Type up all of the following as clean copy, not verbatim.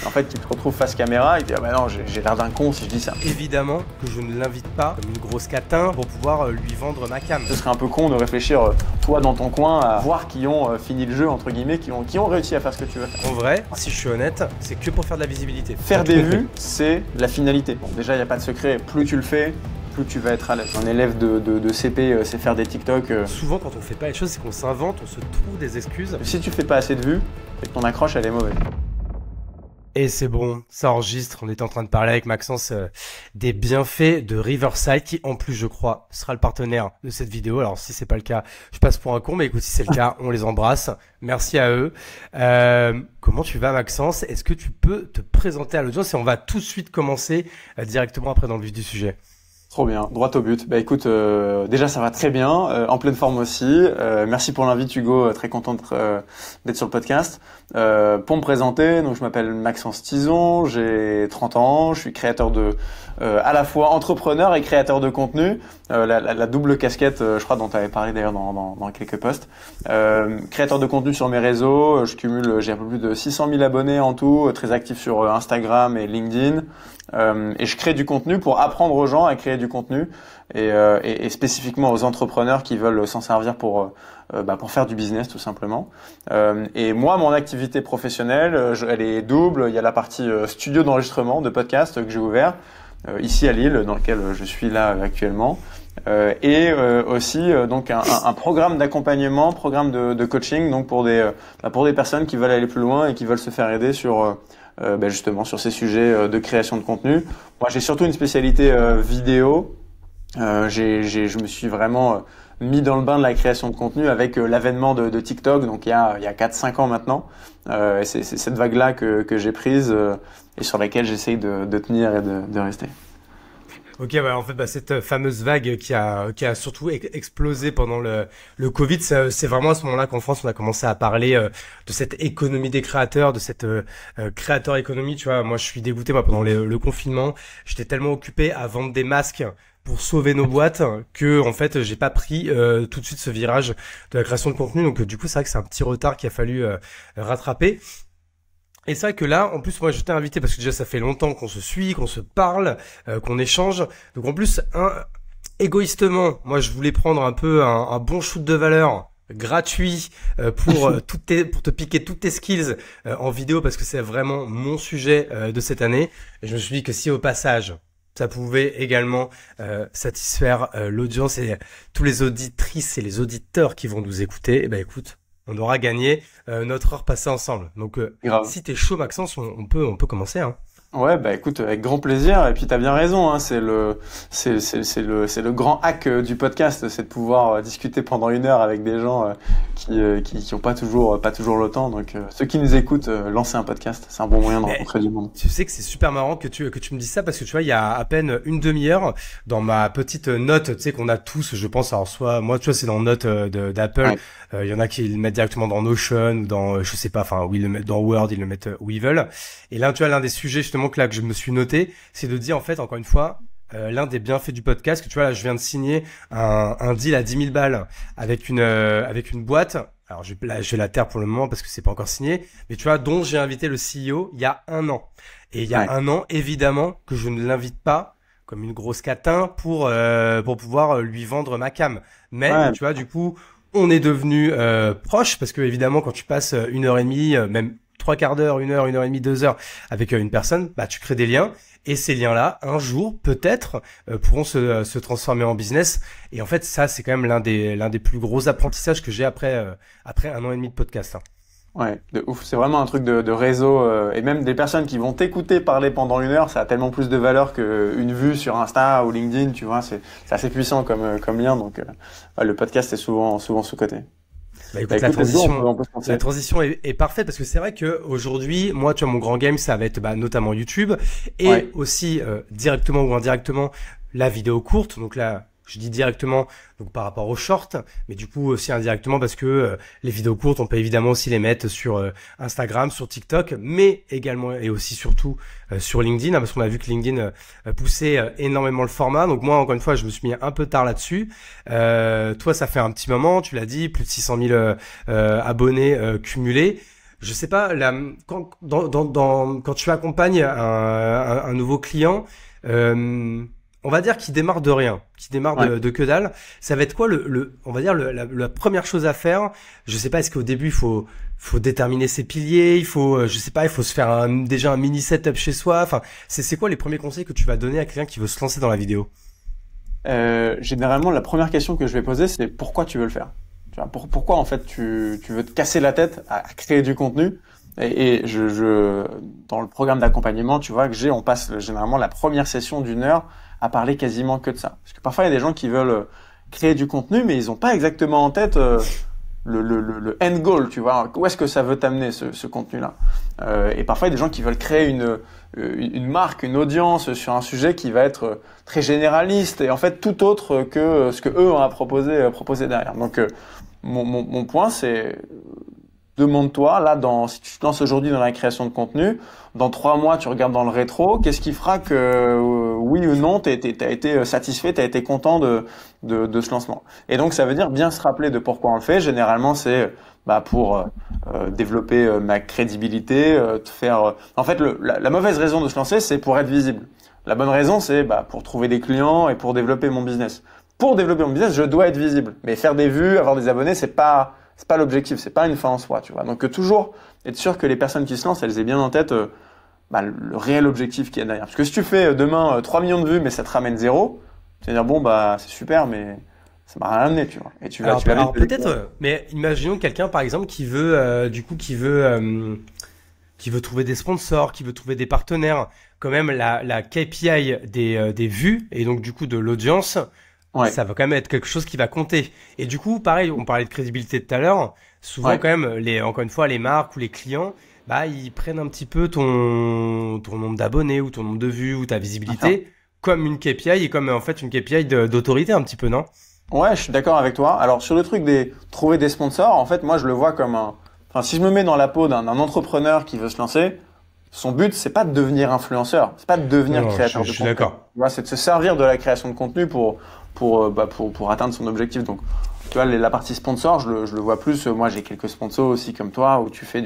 En fait, il se retrouve face caméra, il dit « Ah bah non, j'ai l'air d'un con si je dis ça ». Évidemment que je ne l'invite pas comme une grosse catin pour pouvoir lui vendre ma cam. Ce serait un peu con de réfléchir, toi dans ton coin, à voir qui ont fini le jeu, entre guillemets, qui ont réussi à faire ce que tu veux faire. En vrai, si je suis honnête, c'est que pour faire de la visibilité. Faire des vues, c'est la finalité. Bon, déjà, il n'y a pas de secret, plus tu le fais, plus tu vas être à l'aise. Un élève de CP sait faire des TikTok. Souvent, quand on fait pas les choses, c'est qu'on s'invente, on se trouve des excuses. Si tu fais pas assez de vues, c'est que ton accroche, elle est mauvaise. Et c'est bon, ça enregistre. On était en train de parler avec Maxence des bienfaits de Riverside, qui en plus, je crois, sera le partenaire de cette vidéo. Alors si c'est pas le cas, je passe pour un con, mais écoute, si c'est le cas, on les embrasse. Merci à eux. Comment tu vas, Maxence? Est-ce que tu peux te présenter à l'audience et on va tout de suite commencer directement après dans le vif du sujet. Trop bien, droit au but. Bah écoute, déjà ça va très bien, en pleine forme aussi. Merci pour l'invite Hugo, très content d'être sur le podcast. Pour me présenter, donc je m'appelle Maxence Tison, j'ai 30 ans, je suis créateur à la fois entrepreneur et créateur de contenu. La double casquette, je crois dont tu avais parlé d'ailleurs dans quelques posts. Créateur de contenu sur mes réseaux, j'ai un peu plus de 600 000 abonnés en tout, très actif sur Instagram et LinkedIn. Et je crée du contenu pour apprendre aux gens à créer du contenu et spécifiquement aux entrepreneurs qui veulent s'en servir pour faire du business tout simplement. Et moi, mon activité professionnelle, elle est double. Il y a la partie studio d'enregistrement de podcast que j'ai ouvert ici à Lille, dans lequel je suis là actuellement. Et aussi donc un programme d'accompagnement, programme de coaching, donc pour des personnes qui veulent aller plus loin et qui veulent se faire aider sur justement sur ces sujets de création de contenu. Moi, j'ai surtout une spécialité vidéo. Je me suis vraiment mis dans le bain de la création de contenu avec l'avènement de TikTok, donc il y a 4-5 ans maintenant. C'est cette vague-là que j'ai prise et sur laquelle j'essaye de tenir et de rester. Ok, en fait, cette fameuse vague qui a surtout explosé pendant le Covid, c'est vraiment à ce moment-là qu'en France, on a commencé à parler de cette économie des créateurs, de cette créateur économie. Tu vois, moi, je suis dégoûté. Moi, pendant le confinement, j'étais tellement occupé à vendre des masques pour sauver nos boîtes que en fait, j'ai pas pris tout de suite ce virage de la création de contenu. Donc, du coup, c'est vrai que c'est un petit retard qu'il a fallu rattraper. Et c'est vrai que là, en plus, moi, je t'ai invité parce que déjà, ça fait longtemps qu'on se suit, qu'on se parle, qu'on échange. Donc, en plus, égoïstement, moi, je voulais prendre un peu un bon shoot de valeur gratuit pour te piquer toutes tes skills en vidéo parce que c'est vraiment mon sujet de cette année. Et je me suis dit que si au passage, ça pouvait également satisfaire l'audience et tous les auditrices et les auditeurs qui vont nous écouter, eh ben écoute, on aura gagné notre heure passée ensemble. Donc, si t'es chaud, Maxence, on peut commencer, hein. Ouais, bah écoute, avec grand plaisir. Et puis t'as bien raison, hein, c'est le grand hack du podcast, c'est de pouvoir discuter pendant 1 heure avec des gens qui ont pas toujours le temps. Donc ceux qui nous écoutent, lancer un podcast, c'est un bon moyen de rencontrer du monde. Tu sais que c'est super marrant que tu me dises ça parce que tu vois, il y a à peine une demi-heure dans ma petite note, tu sais qu'on a tous, je pense, alors soit moi, tu vois, c'est dans note d'Apple. Ouais. Il y en a qui le mettent directement dans Notion ou dans, je sais pas, enfin, oui, ils le mettent dans Word, ils le mettent où ils veulent. Et là, tu vois, l'un des sujets justement que je me suis noté, c'est de dire en fait, encore une fois, l'un des bienfaits du podcast, que tu vois, là, je viens de signer un deal à 10 000 balles avec une boîte. Alors, je vais la taire pour le moment parce que c'est pas encore signé, mais tu vois, dont j'ai invité le CEO il y a 1 an. Et il y a 1 an, évidemment, que je ne l'invite pas comme une grosse catin pour pouvoir lui vendre ma cam. Mais, tu vois, du coup, on est devenu proches parce que évidemment, quand tu passes 1h30, même 3/4 d'heure, 1 heure, 1h30, 2 heures avec une personne, bah tu crées des liens et ces liens-là, un jour, peut-être, pourront se transformer en business. Et en fait, ça, c'est quand même l'un des plus gros apprentissages que j'ai après 1 an et demi de podcast, hein. Ouais, de ouf. C'est vraiment un truc de réseau et même des personnes qui vont t'écouter parler pendant 1 heure, ça a tellement plus de valeur qu'une vue sur Insta ou LinkedIn, tu vois. C'est assez puissant comme lien. Donc, le podcast est souvent sous-coté. Bah écoute, la transition est parfaite parce que c'est vrai que aujourd'hui, moi, tu vois, mon grand game, ça va être notamment YouTube et aussi directement ou indirectement la vidéo courte. Donc là, je dis directement donc par rapport aux shorts, mais du coup aussi indirectement parce que les vidéos courtes, on peut évidemment aussi les mettre sur Instagram, sur TikTok, mais également et aussi surtout sur LinkedIn, hein, parce qu'on a vu que LinkedIn poussait énormément le format. Donc moi, encore une fois, je me suis mis un peu tard là-dessus. Toi, ça fait un petit moment, tu l'as dit, plus de 600 000 abonnés cumulés. je sais pas, quand tu accompagnes un nouveau client, on va dire qu'il démarre de rien, qu'il démarre Ouais. de que dalle, ça va être quoi on va dire la première chose à faire? Je sais pas, est-ce qu'au début faut déterminer ses piliers, il faut, je sais pas, il faut se faire déjà un mini setup chez soi. Enfin, c'est quoi les premiers conseils que tu vas donner à quelqu'un qui veut se lancer dans la vidéo? Généralement, la première question que je vais poser, c'est pourquoi tu veux le faire? Tu vois, pourquoi en fait tu veux te casser la tête à créer du contenu? Dans le programme d'accompagnement, tu vois on passe généralement la première session d'1 heure à parler quasiment que de ça. Parce que parfois il y a des gens qui veulent créer du contenu, mais ils n'ont pas exactement en tête le end goal, tu vois. Où est-ce que ça veut t'amener ce contenu-là? Et parfois il y a des gens qui veulent créer une marque, une audience sur un sujet qui va être très généraliste et en fait tout autre que ce que eux ont à proposer derrière. Donc mon point c'est demande-toi, là, si tu te lances aujourd'hui dans la création de contenu, dans 3 mois, tu regardes dans le rétro, qu'est-ce qui fera que, oui ou non, t'as été satisfait, t'as été content de ce lancement. Et donc, ça veut dire bien se rappeler de pourquoi on le fait. Généralement, c'est pour développer ma crédibilité, En fait, la mauvaise raison de se lancer, c'est pour être visible. La bonne raison, c'est pour trouver des clients et pour développer mon business. Pour développer mon business, je dois être visible. Mais faire des vues, avoir des abonnés, c'est pas l'objectif, c'est pas une fin en soi, tu vois. Donc toujours être sûr que les personnes qui se lancent, elles aient bien en tête le réel objectif qu'il y a derrière. Parce que si tu fais demain 3 millions de vues, mais ça te ramène zéro, tu vas dire bon c'est super, mais ça m'a rien amené, tu vois. Et Alors peut-être, mais imaginons quelqu'un par exemple qui veut, qui veut trouver des sponsors, qui veut trouver des partenaires. Quand même, la KPI des vues et donc du coup de l'audience, Ouais, ça va quand même être quelque chose qui va compter. Et du coup, pareil, on parlait de crédibilité tout à l'heure. Souvent, ouais, quand même, encore une fois, les marques ou les clients, ils prennent un petit peu ton nombre d'abonnés ou ton nombre de vues ou ta bien sûr. visibilité comme une KPI et comme en fait une KPI d'autorité un petit peu, non? Ouais, je suis d'accord avec toi. Alors sur le truc des trouver des sponsors, en fait, moi je le vois comme enfin, si je me mets dans la peau d'un entrepreneur qui veut se lancer, son but c'est pas de devenir influenceur, c'est pas de Non, devenir non, créateur je de suis contenu. d'accord. Tu vois, c'est de se servir de la création de contenu pour atteindre son objectif. Donc, tu vois, la partie sponsor, je le vois plus. Moi, j'ai quelques sponsors aussi comme toi où tu fais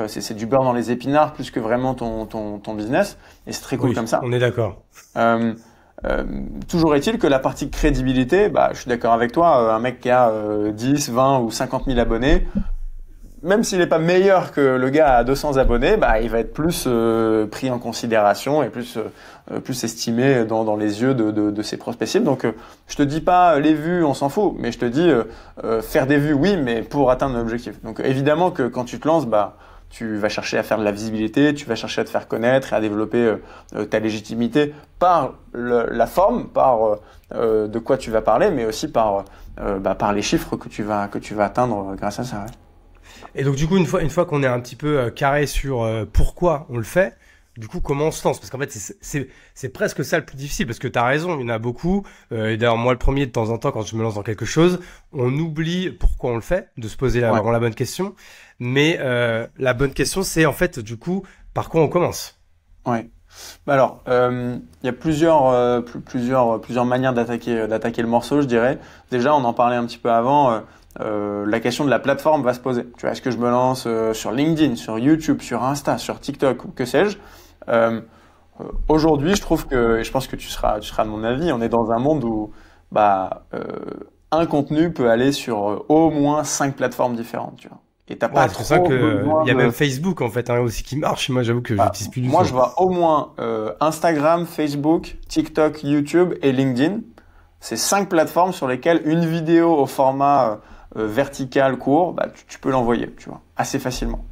c'est du beurre dans les épinards plus que vraiment ton business. Et c'est très cool Oui, comme ça. on est d'accord. Euh, euh, Toujours est-il que la partie crédibilité, je suis d'accord avec toi, un mec qui a 10, 20 ou 50 000 abonnés, même s'il n'est pas meilleur que le gars à 200 abonnés, il va être plus pris en considération et plus estimé dans les yeux de ses prospects cibles. Donc, je te dis pas les vues, on s'en fout, mais je te dis faire des vues, oui, mais pour atteindre un objectif. Donc, évidemment que quand tu te lances, tu vas chercher à faire de la visibilité, tu vas chercher à te faire connaître et à développer ta légitimité par la forme, par de quoi tu vas parler, mais aussi par les chiffres que tu vas atteindre grâce à ça. Ouais. Et donc du coup, une fois qu'on est un petit peu carré sur pourquoi on le fait, du coup, comment on se lance? Parce qu'en fait, c'est presque ça le plus difficile, parce que tu as raison, il y en a beaucoup. Et d'ailleurs, moi, le premier, de temps en temps, quand je me lance dans quelque chose, on oublie pourquoi on le fait, de se poser Ouais. vraiment la bonne question. Mais la bonne question, c'est en fait, du coup, par quoi on commence? Ouais. Alors, il y a plusieurs manières d'attaquer le morceau, je dirais. Déjà, on en parlait un petit peu avant. La question de la plateforme va se poser. Tu vois, est-ce que je me lance sur LinkedIn, sur YouTube, sur Insta, sur TikTok ou que sais-je? Euh, Aujourd'hui, je trouve et je pense que tu seras de mon avis, on est dans un monde où bah, euh, un contenu peut aller sur au moins 5 plateformes différentes. Tu vois. Et t'as Ouais, pas c'est pour ça trop que besoin il y a même de Facebook, en fait, hein, aussi qui marche. Moi, j'avoue que j'utilise plus du moi, tout. je vois au moins Instagram, Facebook, TikTok, YouTube et LinkedIn. C'est 5 plateformes sur lesquelles une vidéo au format vertical court, tu peux l'envoyer, tu vois, assez facilement.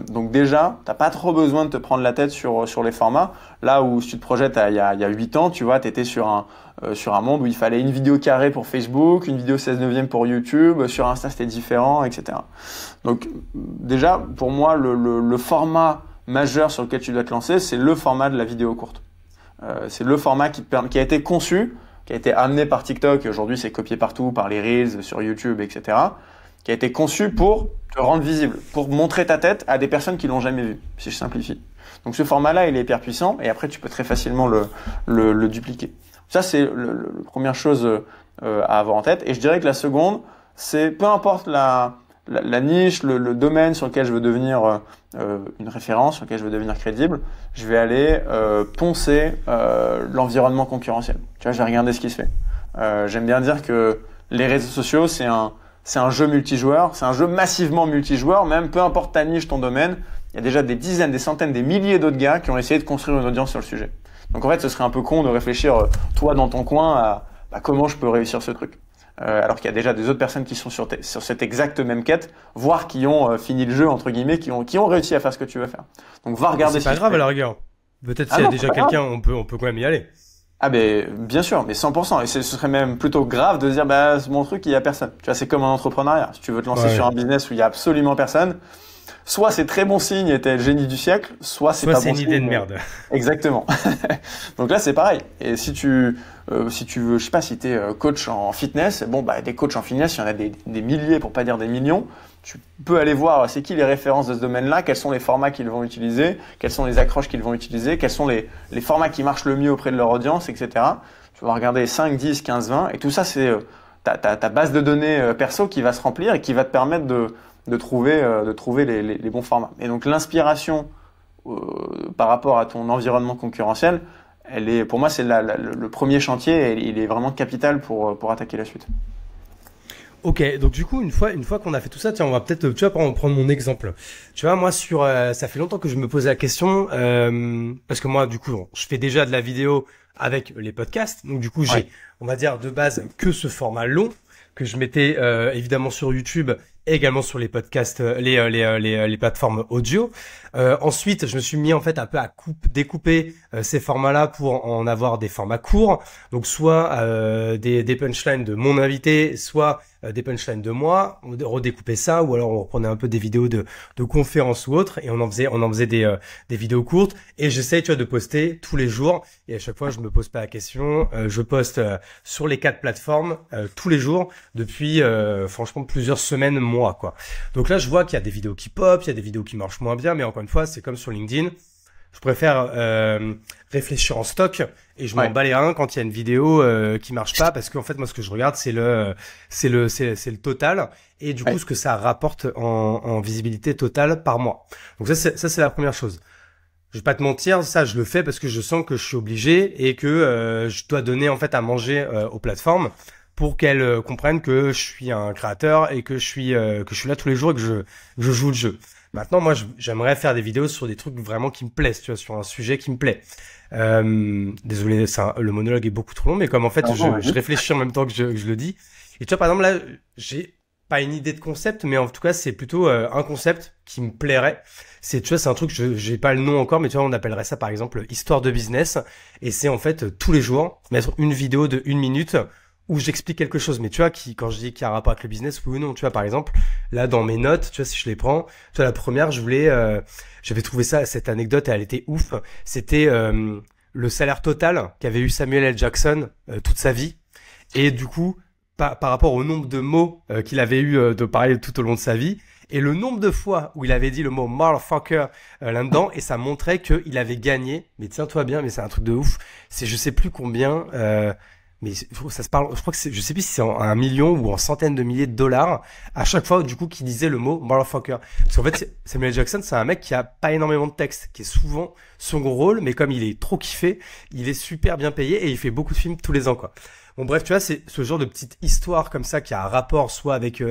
Donc déjà, t'as pas trop besoin de te prendre la tête sur les formats. Là où si tu te projettes il y a 8 ans, tu vois, t'étais sur un monde où il fallait une vidéo carrée pour Facebook, une vidéo 16 neuvième pour YouTube, sur Insta c'était différent, etc. Donc déjà, pour moi, le format majeur sur lequel tu dois te lancer, c'est le format de la vidéo courte. C'est le format qui a été conçu, qui a été amené par TikTok, et aujourd'hui c'est copié partout, par les Reels, sur YouTube, etc., qui a été conçu pour te rendre visible, pour montrer ta tête à des personnes qui l'ont jamais vu, si je simplifie. Donc ce format-là, il est hyper puissant, et après tu peux très facilement le dupliquer. Ça, c'est la première chose à avoir en tête. Et je dirais que la seconde, c'est peu importe la niche, le domaine sur lequel je veux devenir une référence, sur lequel je veux devenir crédible, je vais aller poncer l'environnement concurrentiel. Tu vois, je vais regarder ce qui se fait. J'aime bien dire que les réseaux sociaux, c'est un jeu multijoueur, c'est un jeu massivement multijoueur, même peu importe ta niche, ton domaine, il y a déjà des dizaines, des centaines, des milliers d'autres gars qui ont essayé de construire une audience sur le sujet. Donc en fait, ce serait un peu con de réfléchir, toi dans ton coin, à comment je peux réussir ce truc. Alors qu'il y a déjà des autres personnes qui sont sur cette exacte même quête, voire qui ont fini le jeu, entre guillemets, qui ont réussi à faire ce que tu veux faire. Donc va regarder. C'est pas grave à la rigueur. Peut-être s'il y a déjà quelqu'un, on peut quand même y aller. Ah ben bien sûr, mais 100%. Et ce serait même plutôt grave de se dire bah mon truc il y a personne. Tu vois, c'est comme en entrepreneuriat. Si tu veux te lancer sur un business où il y a absolument personne, soit c'est très bon signe et t'es le génie du siècle, soit c'est pas bon signe. Soit c'est une idée de merde. Exactement. Donc là c'est pareil. Et si tu veux, je sais pas, si t'es coach en fitness, bon bah des coachs en fitness, il y en a des milliers pour pas dire des millions. Tu peux aller voir c'est qui les références de ce domaine-là, quels sont les formats qu'ils vont utiliser, quelles sont les accroches qu'ils vont utiliser, quels sont les formats qui marchent le mieux auprès de leur audience, etc. Tu vas regarder 5, 10, 15, 20 et tout ça c'est ta base de données perso qui va se remplir et qui va te permettre de trouver les bons formats. Et donc l'inspiration par rapport à ton environnement concurrentiel, pour moi c'est le premier chantier et il est vraiment capital pour attaquer la suite. Ok, donc du coup, une fois qu'on a fait tout ça, tiens, on va peut-être, tu vois, prendre mon exemple. Tu vois, moi, ça fait longtemps que je me posais la question, parce que moi, du coup, je fais déjà de la vidéo avec les podcasts, donc du coup, j'ai, on va dire, de base, que ce format long, que je mettais évidemment sur YouTube et également sur les podcasts, les plateformes audio. Ensuite, je me suis mis en fait un peu à découper ces formats-là pour en avoir des formats courts. Donc soit des punchlines de mon invité, soit des punchlines de moi. On redécoupait ça, ou alors on reprenait un peu des vidéos de conférences ou autres, et on en faisait des vidéos courtes. Et j'essaie, tu vois, de poster tous les jours. Et à chaque fois, je me pose pas la question. Je poste sur les 4 plateformes tous les jours depuis franchement plusieurs semaines, mois, quoi. Donc là, je vois qu'il y a des vidéos qui pop, il y a des vidéos qui marchent moins bien, mais encore une fois, c'est comme sur LinkedIn. Je préfère réfléchir en stock et je m'en bats les reins quand il y a une vidéo qui marche pas, parce qu'en fait moi ce que je regarde c'est le total et du coup ce que ça rapporte en visibilité totale par mois. Donc ça c'est la première chose. Je vais pas te mentir, ça je le fais parce que je sens que je suis obligé et que je dois donner en fait à manger aux plateformes pour qu'elles comprennent que je suis un créateur et que je suis là tous les jours et que je joue le jeu. Maintenant, moi, j'aimerais faire des vidéos sur des trucs vraiment qui me plaisent, tu vois, sur un sujet qui me plaît. Désolé, le monologue est beaucoup trop long, mais comme en fait, je réfléchis en même temps que je le dis. Et tu vois, par exemple, là, j'ai pas une idée de concept, mais en tout cas, c'est plutôt un concept qui me plairait. Tu vois, c'est un truc, j'ai pas le nom encore, mais tu vois, on appellerait ça, par exemple, histoire de business. Et c'est en fait, tous les jours, mettre une vidéo de 1 minute où j'explique quelque chose, mais tu vois, quand je dis qu'il y a un rapport avec le business, oui ou non, tu vois, par exemple, là, dans mes notes, tu vois, si je les prends, tu vois, la première, j'avais trouvé cette anecdote, et elle était ouf. C'était, le salaire total qu'avait eu Samuel L. Jackson, toute sa vie. Et du coup, par rapport au nombre de mots, qu'il avait eu de parler tout au long de sa vie, et le nombre de fois où il avait dit le mot motherfucker là-dedans, et ça montrait qu'il avait gagné, mais tiens-toi bien, mais c'est un truc de ouf, c'est je sais plus combien, mais ça se parle, je crois que je sais plus si c'est en 1 million ou en centaines de milliers de dollars à chaque fois du coup qu'il disait le mot motherfucker. Parce qu'en fait Samuel Jackson c'est un mec qui a pas énormément de texte, qui est souvent son rôle, mais comme il est trop kiffé, il est super bien payé et il fait beaucoup de films tous les ans, quoi. Bon bref, tu vois, c'est ce genre de petite histoire comme ça qui a un rapport soit avec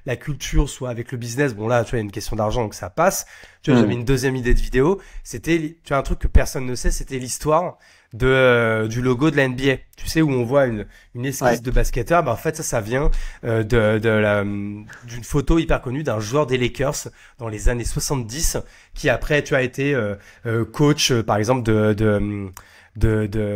la culture, soit avec le business. Bon là, tu vois, il y a une question d'argent donc ça passe. Tu vois, j'avais une deuxième idée de vidéo, c'était, tu vois, un truc que personne ne sait, c'était l'histoire du logo de la NBA. Tu sais, où on voit une esquisse de basketteur, bah en fait ça vient d'une photo hyper connue d'un joueur des Lakers dans les années 70 qui après tu as été coach par exemple de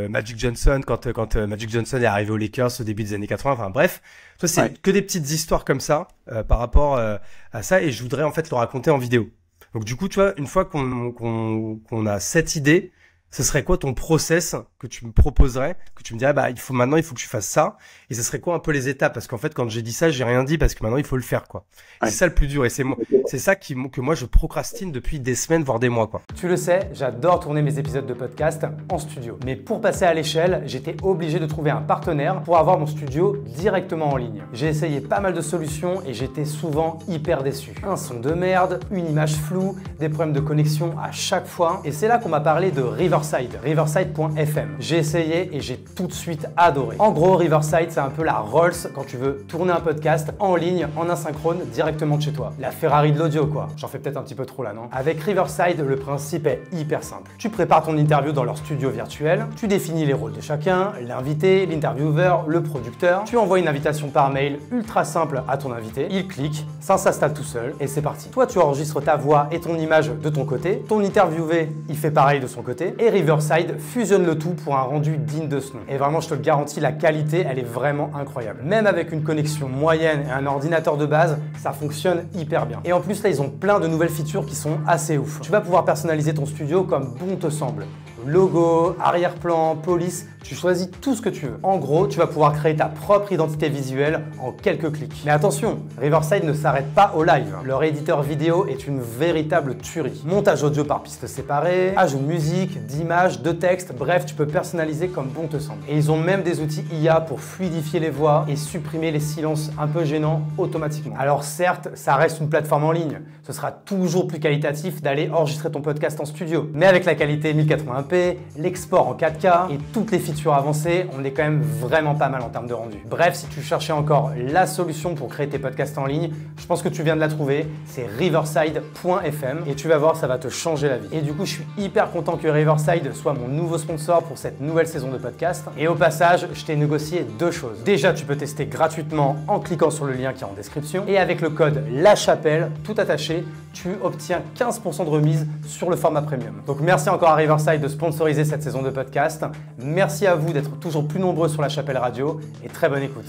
Magic Johnson quand Magic Johnson est arrivé aux Lakers au début des années 80. Enfin bref, ça c'est que des petites histoires comme ça par rapport à ça, et je voudrais en fait le raconter en vidéo. Donc du coup, tu vois, une fois qu'on a cette idée, ce serait quoi ton process que tu me proposerais, que tu me dirais, bah, il faut que tu fasses ça. Et ce serait quoi un peu les étapes? Parce qu'en fait, quand j'ai dit ça, j'ai rien dit parce que maintenant, il faut le faire, quoi. Ouais. C'est ça le plus dur. Et c'est ça que moi, je procrastine depuis des semaines, voire des mois, quoi. Tu le sais, j'adore tourner mes épisodes de podcast en studio. Mais pour passer à l'échelle, j'étais obligé de trouver un partenaire pour avoir mon studio directement en ligne. J'ai essayé pas mal de solutions et j'étais souvent hyper déçu. Un son de merde, une image floue, des problèmes de connexion à chaque fois. Et c'est là qu'on m'a parlé de Riverside.fm. J'ai essayé et j'ai tout de suite adoré. En gros, Riverside, c'est un peu la Rolls quand tu veux tourner un podcast en ligne, en asynchrone, directement de chez toi. La Ferrari de l'audio, quoi. J'en fais peut-être un petit peu trop là, non? Avec Riverside, le principe est hyper simple. Tu prépares ton interview dans leur studio virtuel, tu définis les rôles de chacun, l'invité, l'intervieweur, le producteur, tu envoies une invitation par mail ultra simple à ton invité, il clique, ça s'installe tout seul et c'est parti. Toi, tu enregistres ta voix et ton image de ton côté, ton interviewé, il fait pareil de son côté, et Riverside fusionne le tout pour un rendu digne de ce nom. Et vraiment, je te le garantis, la qualité, elle est vraiment incroyable. Même avec une connexion moyenne et un ordinateur de base, ça fonctionne hyper bien. Et en plus, là, ils ont plein de nouvelles features qui sont assez ouf. Tu vas pouvoir personnaliser ton studio comme bon te semble. Logo, arrière-plan, police, tu choisis tout ce que tu veux. En gros, tu vas pouvoir créer ta propre identité visuelle en quelques clics. Mais attention, Riverside ne s'arrête pas au live. Leur éditeur vidéo est une véritable tuerie. Montage audio par pistes séparées, ajout de musique, d'images, de textes, bref, tu peux personnaliser comme bon te semble. Et ils ont même des outils IA pour fluidifier les voix et supprimer les silences un peu gênants automatiquement. Alors certes, ça reste une plateforme en ligne. Ce sera toujours plus qualitatif d'aller enregistrer ton podcast en studio. Mais avec la qualité 1080p, l'export en 4K et toutes les features avancées, on est quand même vraiment pas mal en termes de rendu. Bref, si tu cherchais encore la solution pour créer tes podcasts en ligne, je pense que tu viens de la trouver, c'est riverside.fm et tu vas voir, ça va te changer la vie. Et du coup, je suis hyper content que Riverside soit mon nouveau sponsor pour cette nouvelle saison de podcast. Et au passage, je t'ai négocié deux choses. Déjà, tu peux tester gratuitement en cliquant sur le lien qui est en description et avec le code LACHAPELLE, tout attaché, tu obtiens 15% de remise sur le format premium. Donc merci encore à Riverside de sponsoriser cette saison de podcast. Merci à vous d'être toujours plus nombreux sur La Chapelle Radio et très bonne écoute.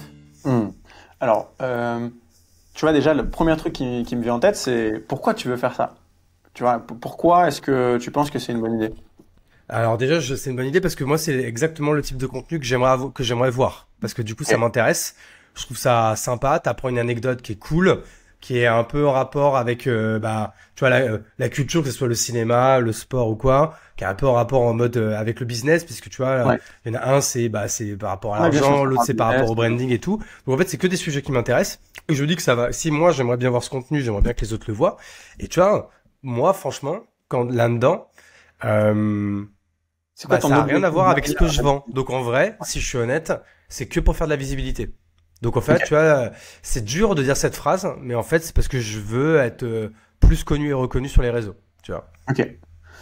Alors, tu vois déjà, le premier truc qui me vient en tête, c'est pourquoi tu veux faire ça? Tu vois, pourquoi est-ce que tu penses que c'est une bonne idée? Alors déjà, c'est une bonne idée parce que moi, c'est exactement le type de contenu que j'aimerais voir. Parce que du coup, ça m'intéresse. Je trouve ça sympa. T'apprends une anecdote qui est cool, qui est un peu en rapport avec, tu vois, la culture, que ce soit le cinéma, le sport ou quoi, qui est un peu en rapport en mode avec le business, puisque tu vois, il y en a un, c'est par rapport à l'argent, l'autre c'est par rapport au branding et tout. Donc en fait, c'est que des sujets qui m'intéressent. Et je dis que ça va. Si moi, j'aimerais bien voir ce contenu, j'aimerais bien que les autres le voient. Et tu vois, moi, franchement, quand là-dedans, c'est quoi ça n'a rien à voir avec ce que je vends. Donc en vrai, si je suis honnête, c'est que pour faire de la visibilité. Donc en fait, tu vois, c'est dur de dire cette phrase, mais en fait, c'est parce que je veux être plus connu et reconnu sur les réseaux, tu vois. Ok.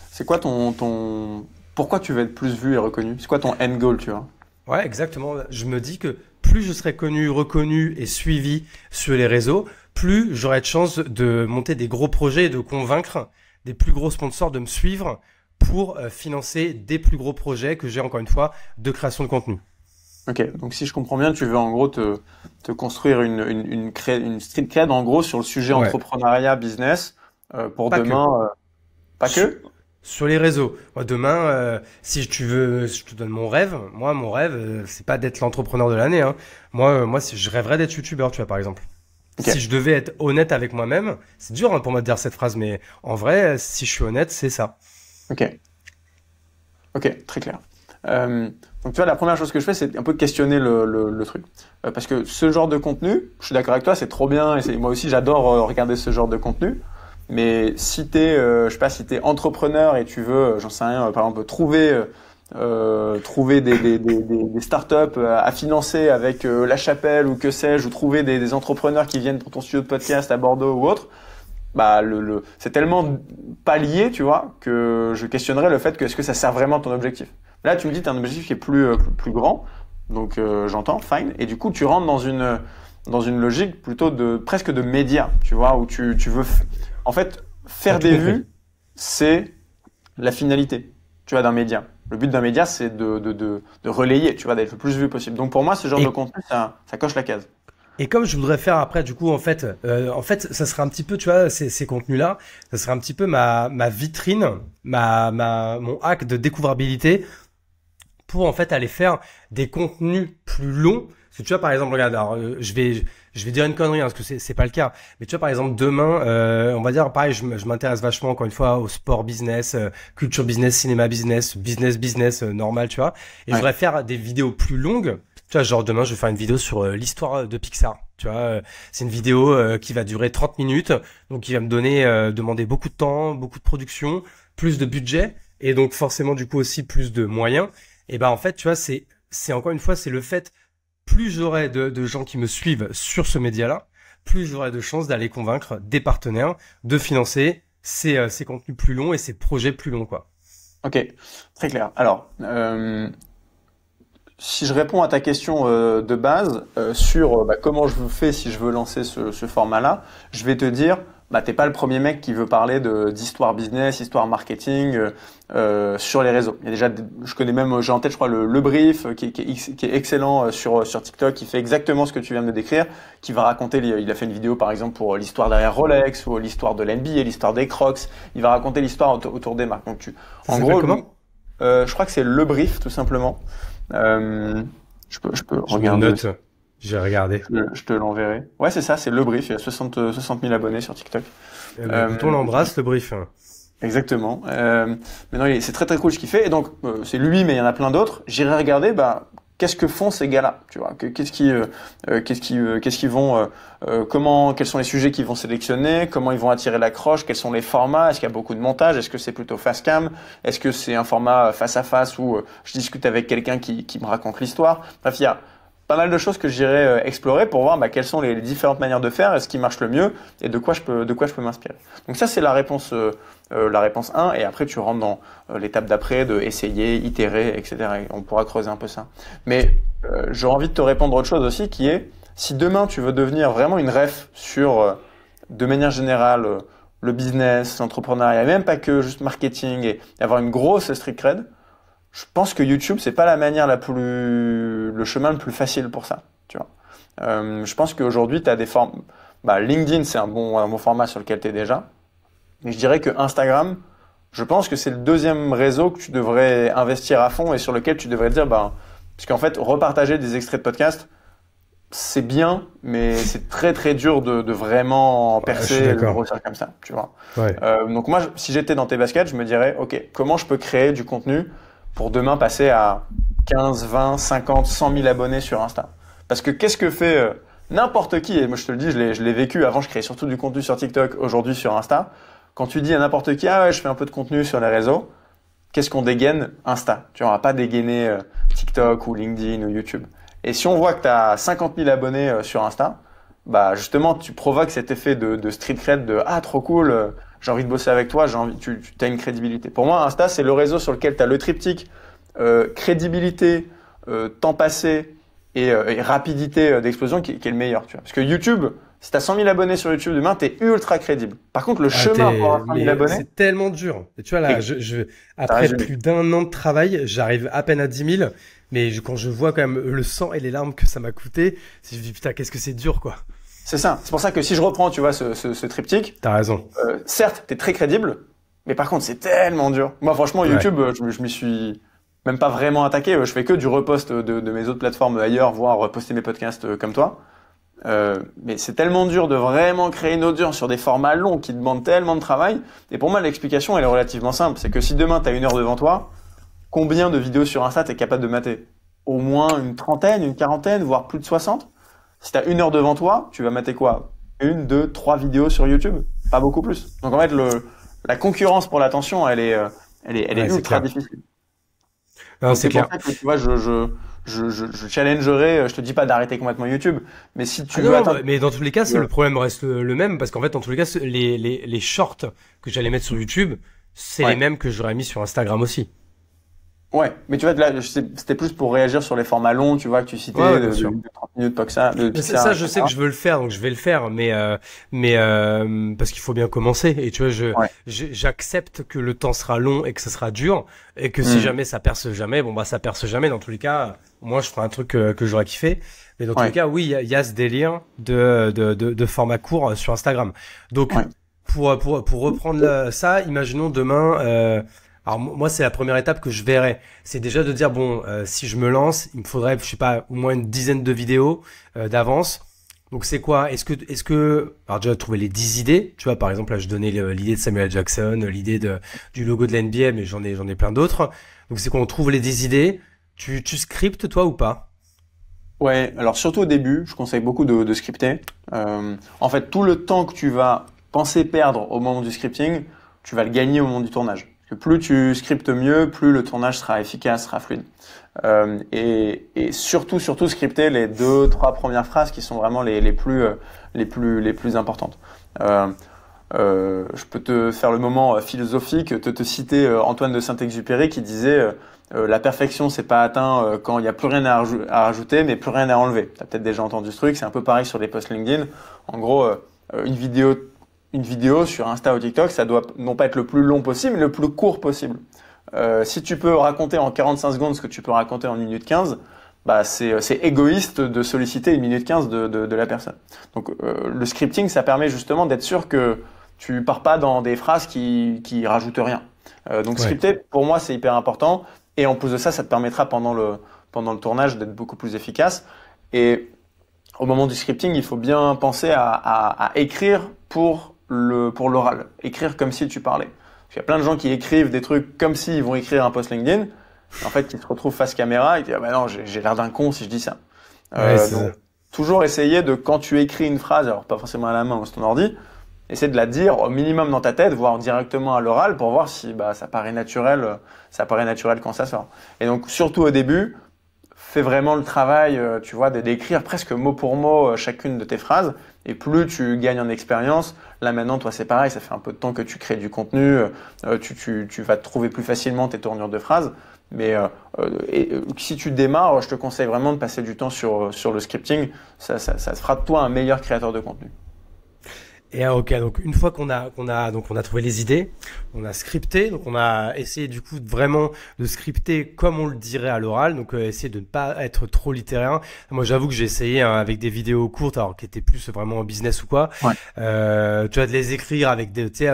C'est quoi pourquoi tu veux être plus vu et reconnu? C'est quoi ton end goal, tu vois? Ouais, exactement. Je me dis que plus je serai connu, reconnu et suivi sur les réseaux, plus j'aurai de chance de monter des gros projets et de convaincre des plus gros sponsors de me suivre pour financer des plus gros projets que j'ai, encore une fois, de création de contenu. Ok, donc si je comprends bien, tu veux en gros te construire une street cred en gros sur le sujet entrepreneuriat, business, pour pas demain. Pas que? Sur les réseaux. Moi, demain, si tu veux, je te donne mon rêve. Moi, mon rêve, c'est pas d'être l'entrepreneur de l'année. Hein. Moi, je rêverais d'être youtubeur, tu vois, par exemple. Okay. Si je devais être honnête avec moi-même, c'est dur pour moi de dire cette phrase, mais en vrai, si je suis honnête, c'est ça. Ok, très clair. Donc tu vois, la première chose que je fais, c'est un peu questionner le truc. Parce que ce genre de contenu, je suis d'accord avec toi, c'est trop bien, et moi aussi j'adore regarder ce genre de contenu. Mais si t'es, je sais pas, si t'es entrepreneur et tu veux, j'en sais rien, par exemple, trouver des startups à financer avec La Chapelle ou que sais-je, ou trouver des entrepreneurs qui viennent pour ton studio de podcast à Bordeaux ou autre, bah c'est tellement pas lié, tu vois, que je questionnerais le fait que est-ce que ça sert vraiment ton objectif. Là, tu me dis t'as un objectif qui est plus grand, donc j'entends, fine. Et du coup, tu rentres dans une logique plutôt presque de média, tu vois, où tu veux en fait faire des vues, c'est la finalité, tu vois, d'un média. Le but d'un média, c'est de relayer, tu vois, d'être le plus vu possible. Donc pour moi, ce genre de contenu, ça coche la case. Et comme je voudrais faire après, du coup, en fait, ça serait un petit peu, tu vois, ces contenus-là, ça serait un petit peu ma vitrine, mon hack de découvrabilité pour en fait aller faire des contenus plus longs. Parce que tu vois, par exemple, regarde, alors, je vais dire une connerie, hein, parce que c'est pas le cas. Mais tu vois, par exemple, demain, on va dire, pareil, je m'intéresse vachement, encore une fois, au sport business, culture business, cinéma business, normal, tu vois. Et je voudrais faire des vidéos plus longues. Tu vois, genre demain, je vais faire une vidéo sur l'histoire de Pixar. Tu vois, c'est une vidéo qui va durer 30 minutes, donc qui va me demander beaucoup de temps, beaucoup de production, plus de budget, et donc forcément, du coup, aussi plus de moyens. Et ben en fait, tu vois, c'est encore une fois, c'est le fait, plus j'aurai de gens qui me suivent sur ce média-là, plus j'aurai de chances d'aller convaincre des partenaires de financer ces contenus plus longs et ces projets plus longs, quoi. Ok, très clair. Alors, si je réponds à ta question de base sur comment je fais si je veux lancer ce format-là, je vais te dire, t'es pas le premier mec qui veut parler d'histoire business, histoire marketing sur les réseaux. Il y a déjà, je connais même, j'ai en tête, je crois, le Brief qui est excellent sur TikTok, qui fait exactement ce que tu viens de me décrire, qui va raconter, il a fait une vidéo par exemple pour l'histoire derrière Rolex ou l'histoire de l'NBA, l'histoire des Crocs. Il va raconter l'histoire autour des marques. Donc en gros, comment je crois que c'est le Brief tout simplement. Je peux regarder. Note. J'ai regardé. Je te l'enverrai. Ouais, c'est ça, c'est le Brief. Il y a 60 000 abonnés sur TikTok. On l'embrasse, le Brief. Exactement. Mais non, c'est très très cool ce qu'il fait. Et donc, c'est lui, mais il y en a plein d'autres. J'irai regarder, qu'est-ce que font ces gars-là, tu vois, qu'est-ce qu'ils vont, quels sont les sujets qu'ils vont sélectionner, comment ils vont attirer l'accroche, quels sont les formats, est-ce qu'il y a beaucoup de montage, est-ce que c'est plutôt face cam, est-ce que c'est un format face à face où je discute avec quelqu'un qui me raconte l'histoire. Bref, il y a pas mal de choses que j'irai explorer pour voir quelles sont les différentes manières de faire et ce qui marche le mieux et de quoi je peux m'inspirer. Donc ça, c'est la réponse 1, et après tu rentres dans l'étape d'après de essayer, itérer, etc. Et on pourra creuser un peu ça. Mais j'aurais envie de te répondre autre chose aussi, qui est, si demain tu veux devenir vraiment une ref sur, de manière générale, le business, l'entrepreneuriat, et même pas que juste marketing, et avoir une grosse street cred, je pense que YouTube, c'est pas la manière le chemin le plus facile pour ça, tu vois. Je pense qu'aujourd'hui, tu as des formes, LinkedIn, c'est un bon format sur lequel tu es déjà. Mais je dirais que Instagram, je pense que c'est le deuxième réseau que tu devrais investir à fond et sur lequel tu devrais te dire, parce qu'en fait, repartager des extraits de podcast, c'est bien, mais c'est très très dur de vraiment percer et de grossir comme ça, tu vois. Ouais. Donc moi, si j'étais dans tes baskets, je me dirais, ok, comment je peux créer du contenu pour demain passer à 15, 20, 50, 100 000 abonnés sur Insta. Parce que qu'est-ce que fait n'importe qui, et moi je te le dis, je l'ai vécu, avant je créais surtout du contenu sur TikTok, aujourd'hui sur Insta. Quand tu dis à n'importe qui, ah ouais, je fais un peu de contenu sur les réseaux, qu'est-ce qu'on dégaine? Insta. Tu n'auras pas dégainer TikTok ou LinkedIn ou YouTube. Et si on voit que tu as 50 000 abonnés sur Insta, justement tu provoques cet effet de street cred, de ah trop cool, j'ai envie de bosser avec toi, tu as une crédibilité. Pour moi, Insta, c'est le réseau sur lequel tu as le triptyque crédibilité, temps passé et rapidité d'explosion qui est le meilleur. Tu vois. Parce que YouTube, si tu as 100 000 abonnés sur YouTube demain, tu es ultra crédible. Par contre, le chemin pour avoir 100 000 abonnés… C'est tellement dur. Et tu vois, là, après plus d'1 an de travail, j'arrive à peine à 10 000. Mais quand je vois quand même le sang et les larmes que ça m'a coûté, je me dis putain, qu'est-ce que c'est dur, quoi. C'est ça. C'est pour ça que si je reprends, tu vois, ce triptyque. T'as raison. Certes, t'es très crédible, mais par contre, c'est tellement dur. Moi, franchement, YouTube, je m'y suis même pas vraiment attaqué. Je fais que du repost de mes autres plateformes ailleurs, voire reposter mes podcasts comme toi. Mais c'est tellement dur de vraiment créer une audience sur des formats longs qui demandent tellement de travail. Et pour moi, l'explication, elle est relativement simple. C'est que si demain, t'as 1 heure devant toi, combien de vidéos sur Insta t'es capable de mater? Au moins une trentaine, une quarantaine, voire plus de 60. Si t'as 1 heure devant toi, tu vas mater quoi? 1, 2, 3 vidéos sur YouTube? Pas beaucoup plus. Donc en fait, la concurrence pour l'attention, elle est ultra difficile. Non, c'est clair. Pour ça que, tu vois, je challengerais, je te dis pas d'arrêter complètement YouTube, mais si tu veux atteindre… Mais dans tous les cas, le problème reste le même, parce qu'en fait, dans tous les cas, les shorts que j'allais mettre sur YouTube, c'est les mêmes que j'aurais mis sur Instagram aussi. Ouais, mais tu vois, là, c'était plus pour réagir sur les formats longs, tu vois, que tu citais, Bien sûr. de 30 minutes, Pixar, Mais ça, je sais etc. que je veux le faire, donc je vais le faire, mais parce qu'il faut bien commencer. Et tu vois, Ouais. j'accepte que le temps sera long et que ça sera dur, et que si Hmm. jamais ça perce jamais, bon bah ça perce jamais. Dans tous les cas, moi je ferai un truc que j'aurais kiffé. Mais dans tous les Ouais. cas, oui, il y a ce délire de format court sur Instagram. Donc Ouais. pour reprendre ça, imaginons demain. Alors moi, c'est la première étape que je verrai. C'est déjà de dire bon, si je me lance, il me faudrait, je sais pas, au moins une dizaine de vidéos d'avance. Donc c'est quoi? Alors déjà trouver les 10 idées. Tu vois, par exemple là, je donnais l'idée de Samuel Jackson, l'idée du logo de l'NBA, mais j'en ai plein d'autres. Donc c'est qu'on trouve les 10 idées. Tu scriptes toi ou pas? Ouais, alors surtout au début, je conseille beaucoup de scripter. En fait, tout le temps que tu vas penser perdre au moment du scripting, tu vas le gagner au moment du tournage. Parce que plus tu scriptes mieux, plus le tournage sera efficace, sera fluide. Et surtout scripter les 2, 3 premières phrases qui sont vraiment les plus importantes. Je peux te faire le moment philosophique, te citer Antoine de Saint-Exupéry qui disait la perfection c'est pas atteint quand il n'y a plus rien à rajouter mais plus rien à enlever. Tu as peut-être déjà entendu ce truc, c'est un peu pareil sur les posts LinkedIn. En gros, une vidéo sur Insta ou TikTok, ça doit non pas être le plus long possible, mais le plus court possible. Si tu peux raconter en 45 secondes ce que tu peux raconter en 1 minute 15, bah c'est égoïste de solliciter 1 minute 15 de la personne. Donc le scripting, ça permet justement d'être sûr que tu pars pas dans des phrases qui rajoutent rien. Donc Ouais. scripter, pour moi, c'est hyper important. Et en plus de ça, ça te permettra pendant le tournage d'être beaucoup plus efficace. Et au moment du scripting, il faut bien penser à écrire pour l'oral. Écrire comme si tu parlais. Parce qu'il y a plein de gens qui écrivent des trucs comme s'ils vont écrire un post LinkedIn. Et en fait, ils se retrouvent face caméra et ils disent, ah bah non, j'ai l'air d'un con si je dis ça. Ouais, c'est Donc, ça. toujours essayer de, quand tu écris une phrase, alors pas forcément à la main ou sur ton ordi, essayer de la dire au minimum dans ta tête, voire directement à l'oral pour voir si bah, ça paraît naturel quand ça sort. Et donc, surtout au début, fais vraiment le travail, tu vois, d'écrire presque mot pour mot chacune de tes phrases. Et plus tu gagnes en expérience, là maintenant, toi, c'est pareil, ça fait un peu de temps que tu crées du contenu, tu vas trouver plus facilement tes tournures de phrases. Mais si tu démarres, je te conseille vraiment de passer du temps sur le scripting. Ça te fera de toi un meilleur créateur de contenu. Et ok, donc une fois qu'on a trouvé les idées, on a scripté, donc on a essayé du coup vraiment de scripter comme on le dirait à l'oral, donc essayer de ne pas être trop littéraire. Moi, j'avoue que j'ai essayé avec des vidéos courtes, alors qui étaient plus vraiment en business ou quoi. Ouais. Tu vois, de les écrire avec des, tu sais,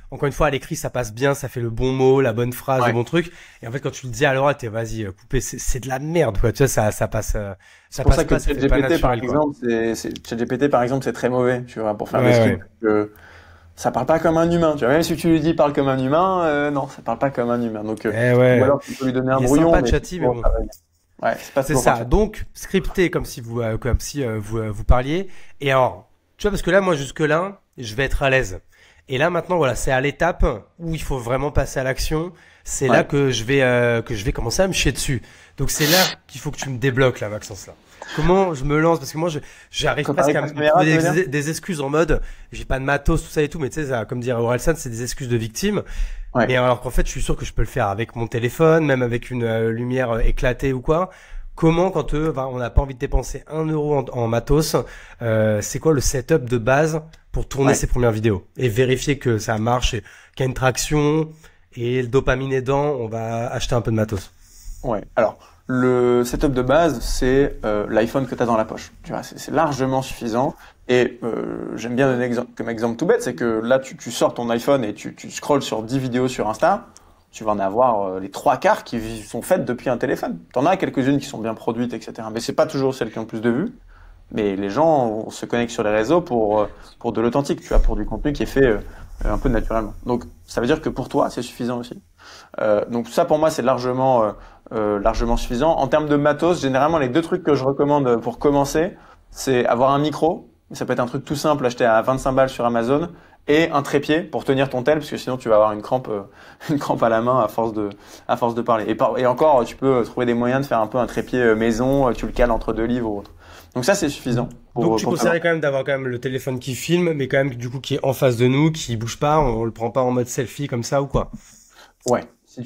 encore une fois à l'écrit ça passe bien, ça fait le bon mot, la bonne phrase, le Ouais. bon truc. Et en fait, quand tu le dis à l'oral, vas-y, coupé, c'est de la merde, quoi. Tu vois, ça passe, C'est ça pour passe ça que pas, ça fait pas ChatGPT, par naturel, quoi. exemple, ChatGPT, par exemple, c'est très mauvais, tu vois, pour faire des Ouais, scripts. ouais. Ça parle pas comme un humain, tu vois. Même si tu lui dis parle comme un humain, non, ça parle pas comme un humain. Donc, Eh ou ouais. alors tu peux lui donner un Il est brouillon, sympa, mais Chatty, mais bon. ouais, c'est pas C'est toujours ça. parfait. Donc, scripté comme si vous parliez. Et alors, tu vois, parce que là, moi, jusque-là, je vais être à l'aise. Et là, maintenant, voilà, c'est à l'étape où il faut vraiment passer à l'action. C'est là Ouais. que je vais commencer à me chier dessus. Donc, c'est là qu'il faut que tu me débloques, là, Maxence, là. Comment je me lance? Parce que moi, j'arrive Quand presque t'arrives à face me caméra, trouver tu veux dire? des excuses en mode, j'ai pas de matos, tout ça et tout, mais tu sais, ça, comme dirait Orelsan, c'est des excuses de victime. Ouais. Mais alors qu'en fait, je suis sûr que je peux le faire avec mon téléphone, même avec une lumière éclatée ou quoi. Comment, quand on n'a pas envie de dépenser 1 euro en matos, c'est quoi le setup de base pour tourner Ouais. ses premières vidéos et vérifier que ça marche, et qu'il y a une traction et le dopamine aidant, on va acheter un peu de matos. Ouais. Alors, le setup de base, c'est l'iPhone que tu as dans la poche. Tu vois, c'est largement suffisant. Et j'aime bien donner comme exemple tout bête, c'est que là, tu sors ton iPhone et tu scrolles sur 10 vidéos sur Insta, tu vas en avoir les 3 quarts qui sont faites depuis un téléphone. T'en as quelques-unes qui sont bien produites, etc. Mais c'est pas toujours celles qui ont le plus de vues. Mais les gens se connectent sur les réseaux pour de l'authentique, tu vois, pour du contenu qui est fait un peu naturellement. Donc, ça veut dire que pour toi, c'est suffisant aussi. Donc ça, pour moi, c'est largement suffisant. En termes de matos, généralement, les 2 trucs que je recommande pour commencer, c'est avoir un micro. Ça peut être un truc tout simple, acheté à 25 balles sur Amazon, et un trépied pour tenir ton tel, parce que sinon tu vas avoir une crampe à la main à force de parler. Et encore, tu peux trouver des moyens de faire un peu un trépied maison, tu le cales entre 2 livres ou autre. Donc ça, c'est suffisant. Donc tu pour conseillerais quand même d'avoir quand même le téléphone qui filme, mais quand même du coup qui est en face de nous, qui bouge pas, on le prend pas en mode selfie comme ça ou quoi. Ouais.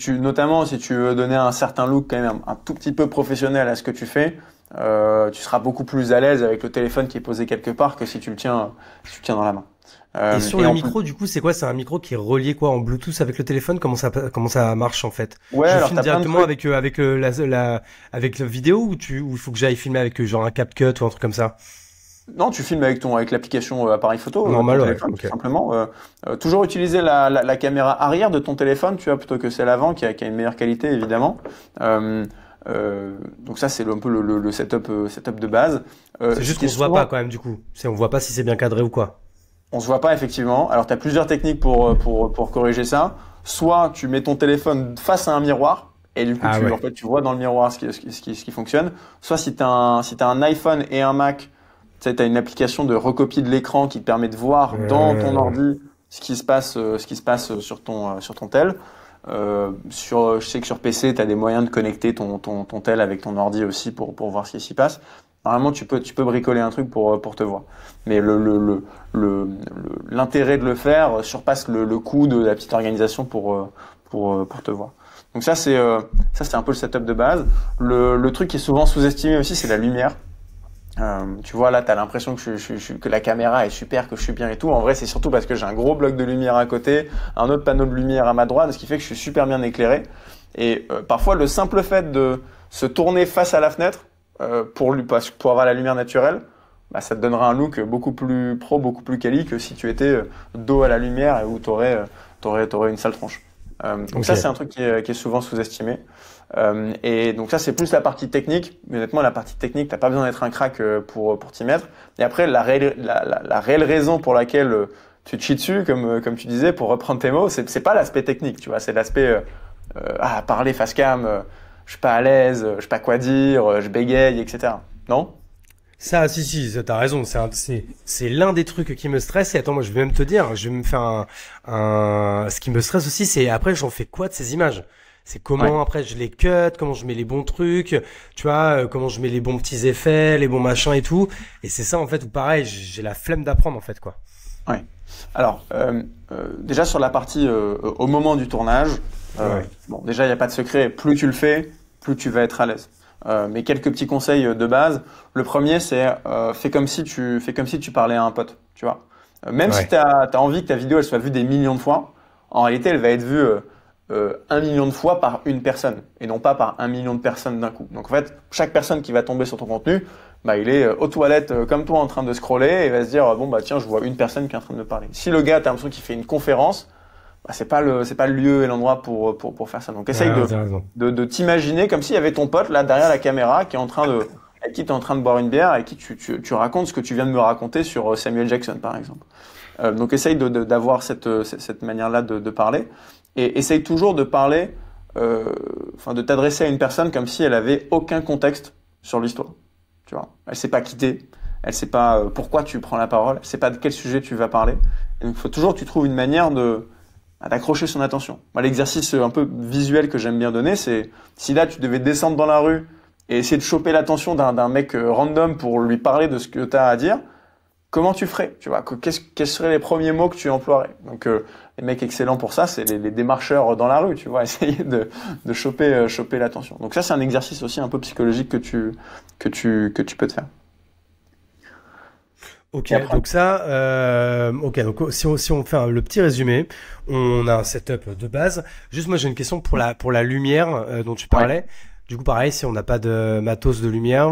Notamment si tu veux donner un certain look quand même un tout petit peu professionnel à ce que tu fais, tu seras beaucoup plus à l'aise avec le téléphone qui est posé quelque part que si tu le tiens dans la main. Et sur le micro, du coup, c'est quoi? C'est un micro qui est relié quoi en Bluetooth avec le téléphone? Comment ça marche en fait? Ouais, Je alors filme directement avec avec la vidéo ou il faut que j'aille filmer avec genre un CapCut ou un truc comme ça? Non, tu filmes avec l'application appareil photo, Normal, ton ouais. téléphone, Ok. tout simplement. Toujours utiliser la caméra arrière de ton téléphone, tu vois, plutôt que celle avant, qui a une meilleure qualité, évidemment. Donc ça, c'est un peu le setup de base. C'est juste qu'on se voit pas quand même du coup. On voit pas si c'est bien cadré ou quoi. On se voit pas effectivement. Alors, tu as plusieurs techniques pour corriger ça. Soit tu mets ton téléphone face à un miroir et du coup en fait, tu vois dans le miroir ce qui fonctionne. Soit si tu as un iPhone et un Mac, tu sais, tu as une application de recopie de l'écran qui te permet de voir dans ton ordi ce qui se passe sur ton tel. Je sais que sur PC, tu as des moyens de connecter ton tel avec ton ordi aussi pour voir ce qui s'y passe. Normalement, tu peux bricoler un truc pour te voir. Mais l'intérêt de le faire surpasse le coût de la petite organisation pour te voir. Donc ça, c'est un peu le setup de base. Le truc qui est souvent sous-estimé aussi, c'est la lumière. Tu vois, là, t'as l'impression que la caméra est super, que je suis bien et tout. En vrai, c'est surtout parce que j'ai un gros bloc de lumière à côté, un autre panneau de lumière à ma droite, ce qui fait que je suis super bien éclairé. Et parfois, le simple fait de se tourner face à la fenêtre pour avoir la lumière naturelle, bah, ça te donnera un look beaucoup plus pro, beaucoup plus quali que si tu étais dos à la lumière et où t'aurais une sale tronche. Donc ça, c'est un truc qui est souvent sous-estimé. Et donc ça, c'est plus la partie technique. Mais honnêtement, la partie technique, t'as pas besoin d'être un crack pour t'y mettre. Et après, la réelle raison pour laquelle tu te chies dessus, comme tu disais, pour reprendre tes mots, c'est pas l'aspect technique, tu vois, c'est l'aspect parler face cam, je suis pas à l'aise, je sais pas quoi dire, je bégaye, etc. Non? Ça, si, t'as raison. C'est l'un des trucs qui me stresse. Et attends, moi, je vais même te dire, je vais me faire ce qui me stresse aussi, c'est après, j'en fais quoi de ces images? C'est comment après je les cut, comment je mets les bons trucs, tu vois, comment je mets les bons petits effets, les bons machins et tout. Et c'est ça en fait où pareil, j'ai la flemme d'apprendre en fait quoi. Ouais. Alors déjà sur la partie au moment du tournage, bon déjà il y a pas de secret, plus tu le fais, plus tu vas être à l'aise. Mais quelques petits conseils de base. Le premier c'est fais comme si tu parlais à un pote, tu vois. Même si t'as envie que ta vidéo elle soit vue des millions de fois, en réalité elle va être vue 1 million de fois par une personne et non pas par 1 million de personnes d'un coup. Donc en fait, chaque personne qui va tomber sur ton contenu, bah, il est aux toilettes comme toi en train de scroller et va se dire bon bah tiens, je vois une personne qui est en train de me parler. Si le gars, t'as l'impression qu'il fait une conférence, bah, c'est pas le lieu et l'endroit pour faire ça. Donc essaye de t'imaginer comme s'il y avait ton pote là derrière la caméra qui est avec qui tu es en train de boire une bière et qui tu racontes ce que tu viens de me raconter sur Samuel Jackson par exemple. Donc essaye d'avoir cette manière-là de parler. Et essaye toujours de parler, de t'adresser à une personne comme si elle avait aucun contexte sur l'histoire. Tu vois, elle sait pas quitter, elle sait pas pourquoi tu prends la parole, elle sait pas de quel sujet tu vas parler. Et donc, il faut toujours que tu trouves une manière d'accrocher son attention. Moi, l'exercice un peu visuel que j'aime bien donner, c'est si là tu devais descendre dans la rue et essayer de choper l'attention d'un mec random pour lui parler de ce que tu as à dire. Comment tu ferais, tu vois, quels seraient les premiers mots que tu emploierais? Donc les mecs excellents pour ça, c'est les démarcheurs dans la rue, tu vois, essayer de choper l'attention. Donc ça, c'est un exercice aussi un peu psychologique que tu peux te faire. Ok, donc ça, donc si on fait le petit résumé, on a un setup de base. Juste moi j'ai une question pour la lumière dont tu parlais. Ouais. Du coup, pareil, si on n'a pas de matos de lumière,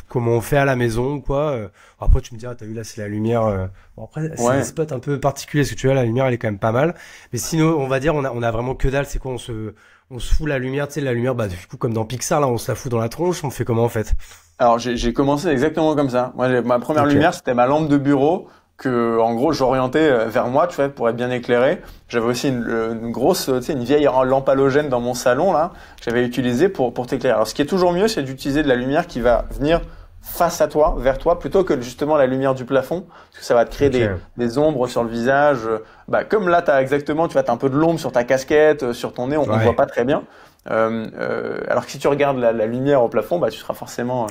comment on fait à la maison ou quoi? Après, tu me diras, t'as vu là, c'est la lumière. Bon, après, c'est un spot un peu particulier, parce que tu vois, la lumière, elle est quand même pas mal. Mais sinon, on va dire, on a vraiment que dalle. C'est quoi? On se fout la lumière, tu sais, la lumière, bah, du coup, comme dans Pixar, là, on se la fout dans la tronche. On fait comment, en fait? Alors, j'ai commencé exactement comme ça. Moi, ma première lumière, c'était ma lampe de bureau que, en gros, j'orientais vers moi, tu vois, pour être bien éclairé. J'avais aussi une grosse, tu sais, une vieille lampe halogène dans mon salon, là, que j'avais utilisée pour t'éclairer. Alors, ce qui est toujours mieux, c'est d'utiliser de la lumière qui va venir face à toi, vers toi, plutôt que justement la lumière du plafond, parce que ça va te créer des ombres sur le visage. Bah, comme là, t'as un peu de l'ombre sur ta casquette, sur ton nez, on voit pas très bien. Alors que si tu regardes la lumière au plafond, bah, tu seras forcément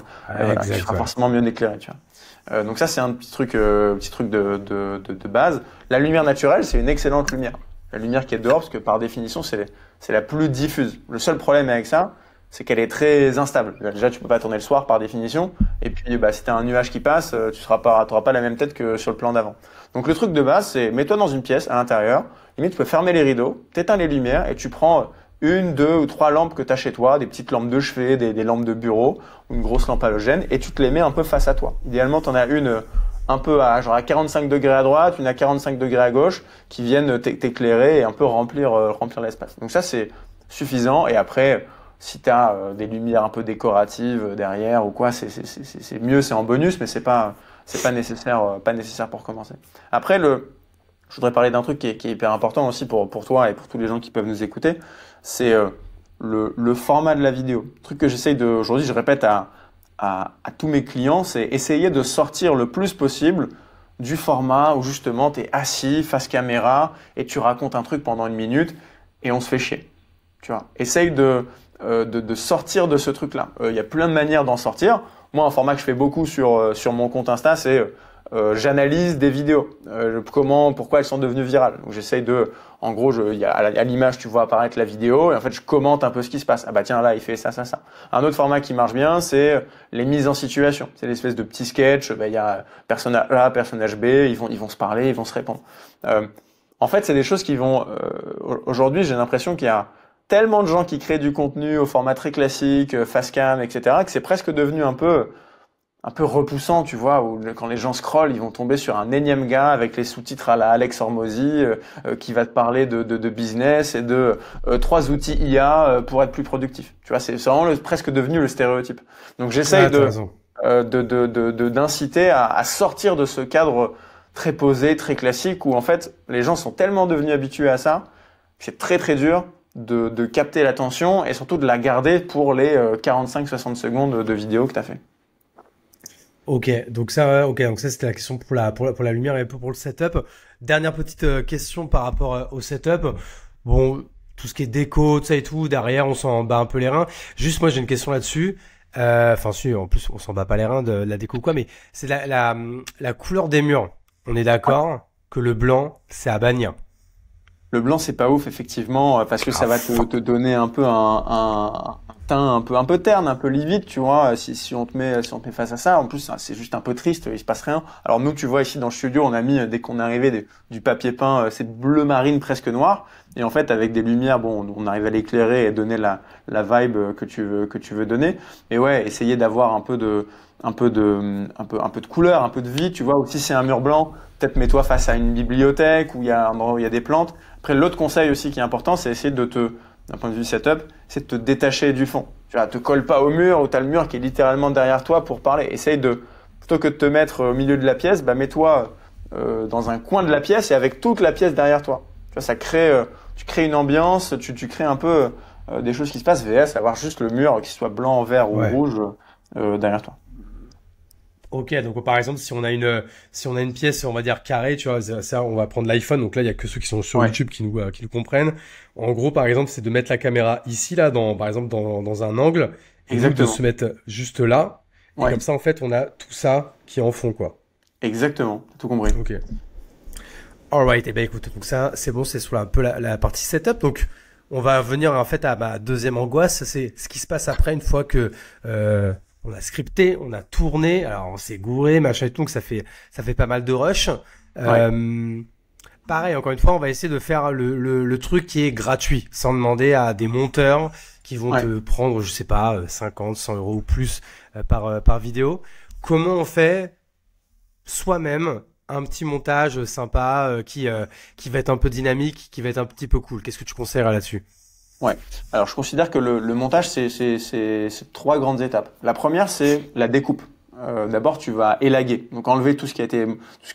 mieux éclairé, tu vois. Donc ça, c'est un petit truc de base. La lumière naturelle, c'est une excellente lumière. la lumière qui est dehors, parce que par définition, c'est la plus diffuse. Le seul problème avec ça, c'est qu'elle est très instable. Déjà, tu peux pas tourner le soir par définition. Et puis, si t'as un nuage qui passe, t'auras pas la même tête que sur le plan d'avant. Donc, le truc de base, c'est mets-toi dans une pièce à l'intérieur. Limite, tu peux fermer les rideaux, t'éteins les lumières et tu prends une, deux ou trois lampes que t'as chez toi, des petites lampes de chevet, des lampes de bureau, ou une grosse lampe halogène, et tu te les mets un peu face à toi. Idéalement, t'en as une un peu à 45 degrés à droite, une à 45 degrés à gauche, qui viennent t'éclairer et un peu remplir l'espace. Donc ça, c'est suffisant. Et après, si tu as des lumières un peu décoratives derrière ou quoi, c'est mieux, c'est en bonus, mais c'est pas nécessaire pour commencer. Après, je voudrais parler d'un truc qui est hyper important aussi pour toi et pour tous les gens qui peuvent nous écouter, c'est le format de la vidéo. Le truc que j'essaye aujourd'hui, je répète à tous mes clients, c'est essayer de sortir le plus possible du format où justement tu es assis face caméra et tu racontes un truc pendant 1 minute et on se fait chier. Tu vois, essaye de sortir de ce truc-là. Il y a plein de manières d'en sortir. Moi, un format que je fais beaucoup sur mon compte Insta, c'est j'analyse des vidéos. Pourquoi elles sont devenues virales. Donc j'essaye en gros, à l'image, tu vois apparaître la vidéo et en fait, je commente un peu ce qui se passe. Ah bah tiens, là, il fait ça, ça, ça. Un autre format qui marche bien, c'est les mises en situation. C'est l'espèce de petits sketchs. Il y a personnage A, personnage B, ils vont se parler, ils vont se répondre. En fait, c'est des choses qui vont. Aujourd'hui, j'ai l'impression qu'il y a tellement de gens qui créent du contenu au format très classique, face cam, etc., que c'est presque devenu un peu repoussant, tu vois, où quand les gens scrollent, ils vont tomber sur un énième gars avec les sous-titres à la Alex Hormozy qui va te parler de business et de 3 outils IA pour être plus productif. Tu vois, c'est vraiment presque devenu le stéréotype. Donc j'essaye d'inciter à sortir de ce cadre très posé, très classique où en fait les gens sont tellement devenus habitués à ça que c'est très très dur de capter l'attention et surtout de la garder pour les 45-60 secondes de vidéo que tu as fait. Ok, donc ça c'était la question pour la lumière et un peu pour le setup. Dernière petite question par rapport au setup. Bon, tout ce qui est déco, tout ça et tout, derrière on s'en bat un peu les reins. Juste moi j'ai une question là-dessus. Enfin si, en plus on s'en bat pas les reins de la déco ou quoi, mais c'est la couleur des murs. On est d'accord que le blanc c'est à bannir. Le blanc c'est pas ouf effectivement parce que ça va te donner un peu un teint un peu terne, un peu livide, tu vois. Si on te met face à ça, en plus c'est juste un peu triste, il se passe rien. Alors nous, tu vois ici dans le studio, on a mis dès qu'on est arrivé du papier peint, c'est bleu marine presque noir, et en fait avec des lumières, bon, on arrive à l'éclairer et donner la vibe que tu veux donner. Et ouais, essayer d'avoir un peu de couleur, un peu de vie, tu vois. Ou si c'est un mur blanc, peut-être mets-toi face à une bibliothèque où il y a un endroit où il y a des plantes. Après, l'autre conseil aussi qui est important, c'est essayer d'un point de vue setup, c'est de te détacher du fond. Tu vois, te colle pas au mur où tu as le mur qui est littéralement derrière toi pour parler. Essaye plutôt que de te mettre au milieu de la pièce, mets-toi dans un coin de la pièce et avec toute la pièce derrière toi. Tu vois, ça crée, tu crées une ambiance, tu crées un peu des choses qui se passent, VS, avoir juste le mur qui soit blanc, vert ou rouge derrière toi. Ok, donc par exemple, si on a une pièce, on va dire carrée, tu vois, ça, on va prendre l'iPhone. Donc là, il y a que ceux qui sont sur YouTube qui nous comprennent. En gros, par exemple, c'est de mettre la caméra ici, là, par exemple, dans un angle, et donc de se mettre juste là. Et comme ça, en fait, on a tout ça qui est en fond, quoi. Exactement, t'as tout compris. Ok. Alright, et ben écoute, donc ça, c'est bon, c'est sur un peu la partie setup. Donc, on va venir en fait à ma deuxième angoisse, c'est ce qui se passe après une fois que on a scripté, on a tourné, alors on s'est gouré, machin et tout, donc ça fait pas mal de rush. Pareil, encore une fois, on va essayer de faire le truc qui est gratuit, sans demander à des monteurs qui vont te prendre, je sais pas, 50, 100 euros ou plus par vidéo. Comment on fait soi-même un petit montage sympa qui va être un peu dynamique, qui va être un petit peu cool? Qu'est-ce que tu conseillerais là-dessus? Ouais. Alors, je considère que le montage, c'est 3 grandes étapes. La première, c'est la découpe. D'abord, tu vas élaguer. Donc, enlever tout ce qui a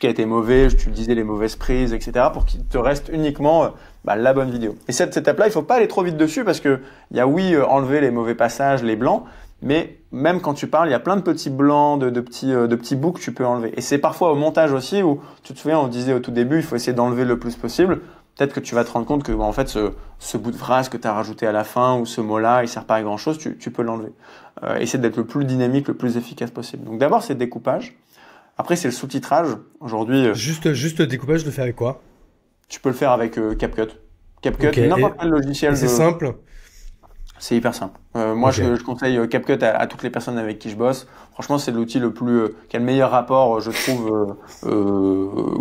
été mauvais, tu disais les mauvaises prises, etc., pour qu'il te reste uniquement la bonne vidéo. Et cette étape-là, il faut pas aller trop vite dessus parce que il y a enlever les mauvais passages, les blancs, mais même quand tu parles, il y a plein de petits blancs, de petits bouts que tu peux enlever. Et c'est parfois au montage aussi où, tu te souviens, on disait au tout début, il faut essayer d'enlever le plus possible. Peut-être que tu vas te rendre compte que en fait ce bout de phrase que tu as rajouté à la fin ou ce mot-là, il sert pas à grand-chose, tu peux l'enlever. Essaie d'être le plus dynamique, le plus efficace possible. Donc d'abord c'est le découpage. Après c'est le sous-titrage. Aujourd'hui juste découpage, je le fais avec quoi? Tu peux le faire avec CapCut. CapCut, Ok, n'importe quel logiciel. et c'est simple. C'est hyper simple. Moi, Ok. je conseille CapCut à toutes les personnes avec qui je bosse. Franchement, c'est l'outil le plus qui a le meilleur rapport, je trouve,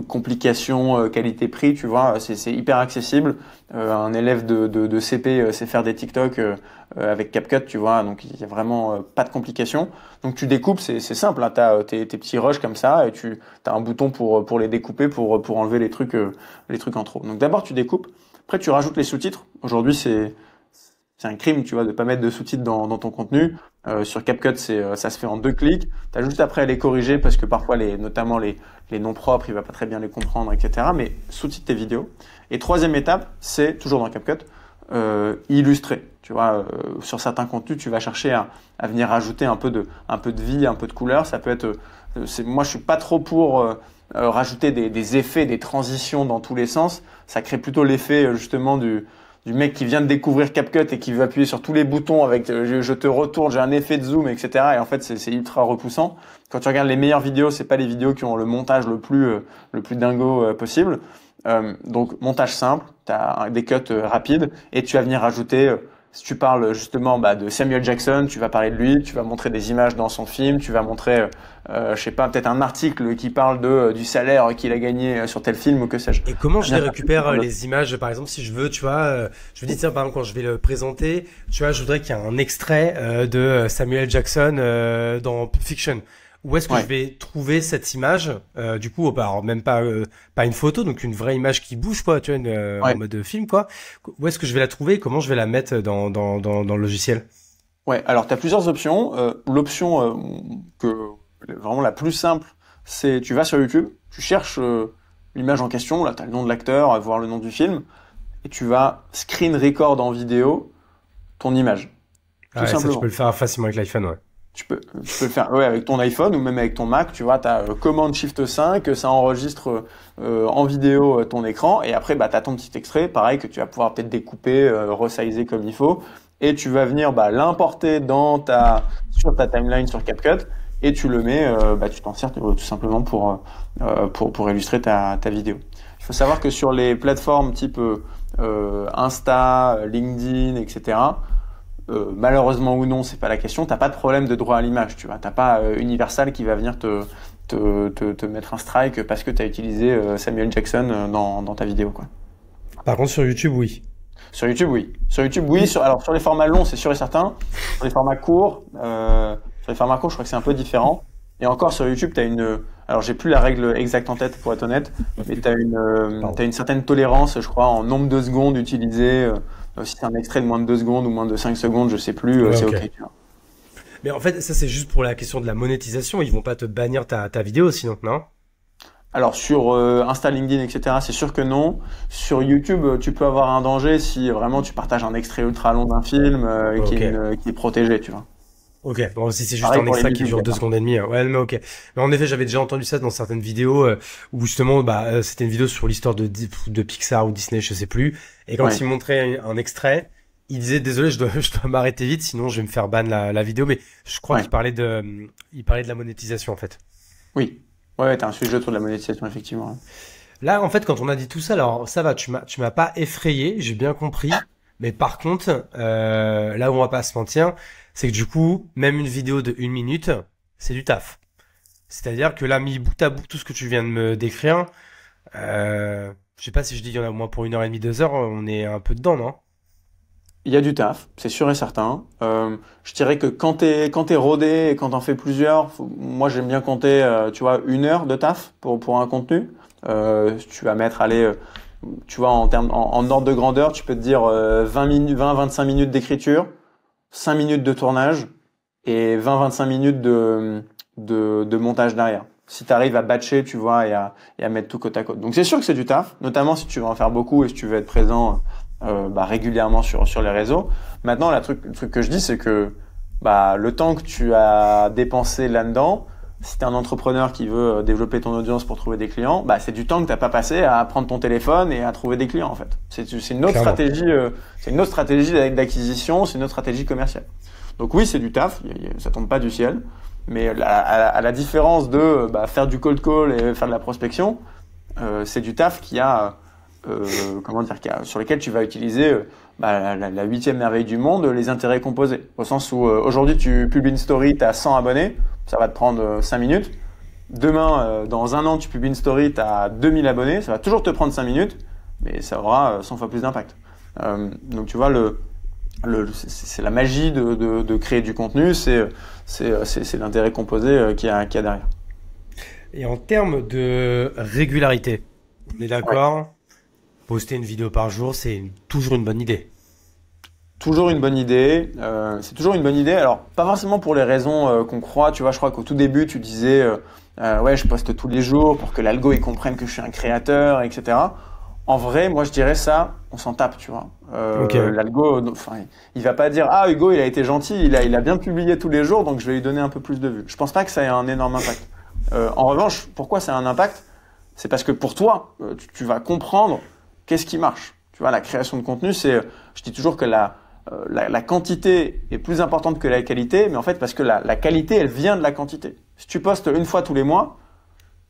complication, qualité-prix. Tu vois, c'est hyper accessible. Un élève de CP sait faire des TikTok avec CapCut, tu vois. Donc, il y a vraiment pas de complications. Donc, tu découpes, c'est simple. Hein. T'as tes petits rushs comme ça et tu as un bouton pour les découper, pour enlever les trucs en trop. Donc, d'abord, tu découpes. Après, tu rajoutes les sous-titres. Aujourd'hui, c'est un crime, tu vois, de pas mettre de sous-titres dans ton contenu. Sur CapCut, ça se fait en 2 clics. T'as juste après à les corriger parce que parfois, notamment les noms propres, il va pas très bien les comprendre, etc. Mais sous-titre tes vidéos. Et troisième étape, c'est toujours dans CapCut, illustrer. Tu vois, sur certains contenus, tu vas chercher à venir rajouter un peu de vie, un peu de couleur. Ça peut être, moi, je suis pas trop pour rajouter des effets, des transitions dans tous les sens. Ça crée plutôt l'effet justement du mec qui vient de découvrir CapCut et qui veut appuyer sur tous les boutons avec je te retourne, j'ai un effet de zoom, etc. Et en fait, c'est ultra repoussant. Quand tu regardes les meilleures vidéos, c'est pas les vidéos qui ont le montage le plus dingo possible. Donc, montage simple, tu as des cuts rapides et tu vas venir rajouter, si tu parles justement de Samuel Jackson, tu vas parler de lui, tu vas montrer des images dans son film, tu vas montrer, je sais pas, peut-être un article qui parle du salaire qu'il a gagné sur tel film ou que sais-je. Et comment je les récupère les images, par exemple, si je veux, tu vois, je me dis, tiens, par exemple, quand je vais le présenter, tu vois, je voudrais qu'il y ait un extrait de Samuel Jackson dans Pulp Fiction. Où est-ce que je vais trouver cette image, du coup, alors même pas une photo, donc une vraie image qui bouge, quoi, tu vois, en mode film, quoi. Où est-ce que je vais la trouver et comment je vais la mettre dans le logiciel? Ouais, alors tu as plusieurs options. L'option que vraiment la plus simple, c'est tu vas sur YouTube, tu cherches l'image en question, là tu as le nom de l'acteur, voir le nom du film, et tu vas screen record en vidéo ton image. Ah ouais, ça, tu peux le faire facilement avec l'iPhone, ouais. Tu peux le faire avec ton iPhone ou même avec ton Mac, tu vois, tu as Command Shift 5, ça enregistre en vidéo ton écran, et après tu as ton petit extrait, pareil, que tu vas pouvoir peut-être découper, resizer comme il faut, et tu vas venir l'importer sur ta timeline sur CapCut, et tu le mets, tu t'en sers tout simplement pour illustrer ta vidéo. Il faut savoir que sur les plateformes type Insta, LinkedIn, etc., malheureusement ou non, c'est pas la question, t'as pas de problème de droit à l'image, tu vois, t'as pas Universal qui va venir te mettre un strike parce que t'as utilisé Samuel Jackson dans ta vidéo, quoi. Par contre, sur YouTube, oui. Sur YouTube, oui. Alors sur les formats longs, c'est sûr et certain. Sur les formats courts, je crois que c'est un peu différent. Et encore sur YouTube, alors j'ai plus la règle exacte en tête pour être honnête, mais t'as une certaine tolérance, je crois, en nombre de secondes utilisées. Si c'est un extrait de moins de 2 secondes ou moins de 5 secondes, je sais plus, c'est ok. Tu vois. Mais en fait, ça c'est juste pour la question de la monétisation. Ils vont pas te bannir ta vidéo sinon, non? Alors sur Insta, LinkedIn, etc., c'est sûr que non. Sur YouTube, tu peux avoir un danger si vraiment tu partages un extrait ultra long d'un film qui est protégé, tu vois. Ok, bon, si c'est juste un extrait qui dure 2 secondes et demie, ouais, mais ok. Mais en effet, j'avais déjà entendu ça dans certaines vidéos où justement, c'était une vidéo sur l'histoire de Pixar ou Disney, je sais plus. Et quand ils montraient un extrait, ils disaient désolé, je dois m'arrêter vite, sinon je vais me faire ban la vidéo. Mais je crois qu'il parlait de la monétisation en fait. Oui, ouais, t'as un sujet autour de la monétisation effectivement. Là, en fait, quand on a dit tout ça, alors ça va, tu m'as pas effrayé, j'ai bien compris. Mais par contre, là où on va pas se mentir, c'est que du coup, même une vidéo de 1 minute, c'est du taf. C'est-à-dire que là, mis bout à bout, tout ce que tu viens de me décrire, je sais pas si je dis il y en a au moins pour 1h30, 2 heures, on est un peu dedans, non? Il y a du taf, c'est sûr et certain. Je dirais que quand t'es rodé et quand t'en fais plusieurs, moi j'aime bien compter, 1 heure de taf pour un contenu. Tu vas mettre, tu vois, en ordre de grandeur, tu peux te dire 20-25 minutes d'écriture, 5 minutes de tournage et 20-25 minutes de montage derrière. Si tu arrives à batcher, tu vois, et à mettre tout côte à côte. Donc c'est sûr que c'est du taf, notamment si tu veux en faire beaucoup et si tu veux être présent régulièrement sur les réseaux. Maintenant, le truc que je dis, c'est que le temps que tu as dépensé là-dedans, si tu es un entrepreneur qui veut développer ton audience pour trouver des clients, c'est du temps que tu n'as pas passé à prendre ton téléphone et à trouver des clients en fait. C'est une autre stratégie, d'acquisition, c'est une autre stratégie commerciale. Donc oui, c'est du taf, ça tombe pas du ciel, mais à la différence de faire du cold call et faire de la prospection, c'est du taf qui a comment dire, sur lesquels tu vas utiliser la huitième merveille du monde, les intérêts composés. Au sens où aujourd'hui tu publies une story, tu as 100 abonnés, ça va te prendre 5 minutes. Demain, dans un an, tu publies une story, tu as 2000 abonnés, ça va toujours te prendre 5 minutes, mais ça aura 100 fois plus d'impact. Donc tu vois, c'est la magie de créer du contenu, c'est l'intérêt composé qu'il y a derrière. Et en termes de régularité, on est d'accord? Ouais. Poster une vidéo par jour, c'est toujours une bonne idée. Toujours une bonne idée. C'est toujours une bonne idée. Alors, pas forcément pour les raisons qu'on croit. Tu vois, je crois qu'au tout début, tu disais ouais, je poste tous les jours pour que l'algo il comprenne que je suis un créateur, etc. En vrai, moi, je dirais ça, on s'en tape, tu vois. Okay. L'algo, enfin, il va pas dire ah Hugo, il a été gentil, il a bien publié tous les jours, donc je vais lui donner un peu plus de vues. Je pense pas que ça ait un énorme impact. En revanche, pourquoi ça a un impact? C'est parce que pour toi, tu vas comprendre qu'est-ce qui marche. Tu vois, la création de contenu, je dis toujours que la quantité est plus importante que la qualité, mais en fait, parce que la qualité, elle vient de la quantité. Si tu postes une fois tous les mois,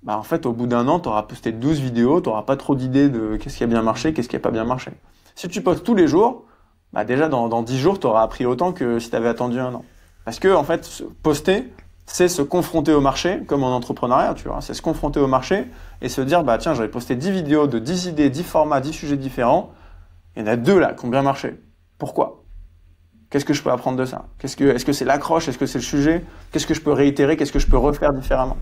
bah en fait, au bout d'un an, tu auras posté 12 vidéos, tu n'auras pas trop d'idées de qu'est-ce qui a bien marché, qu'est-ce qui n'a pas bien marché. Si tu postes tous les jours, bah déjà dans 10 jours, tu auras appris autant que si tu avais attendu un an. Parce que, en fait, poster, c'est se confronter au marché, comme en entrepreneuriat, tu vois. C'est se confronter au marché et se dire, bah tiens, j'avais posté 10 vidéos de 10 idées, 10 formats, 10 sujets différents. Il y en a 2 là qui ont bien marché. Pourquoi? Qu'est-ce que je peux apprendre de ça? Est-ce que c'est l'accroche? Est-ce que c'est le sujet? Qu'est-ce que je peux réitérer? Qu'est-ce que je peux refaire différemment?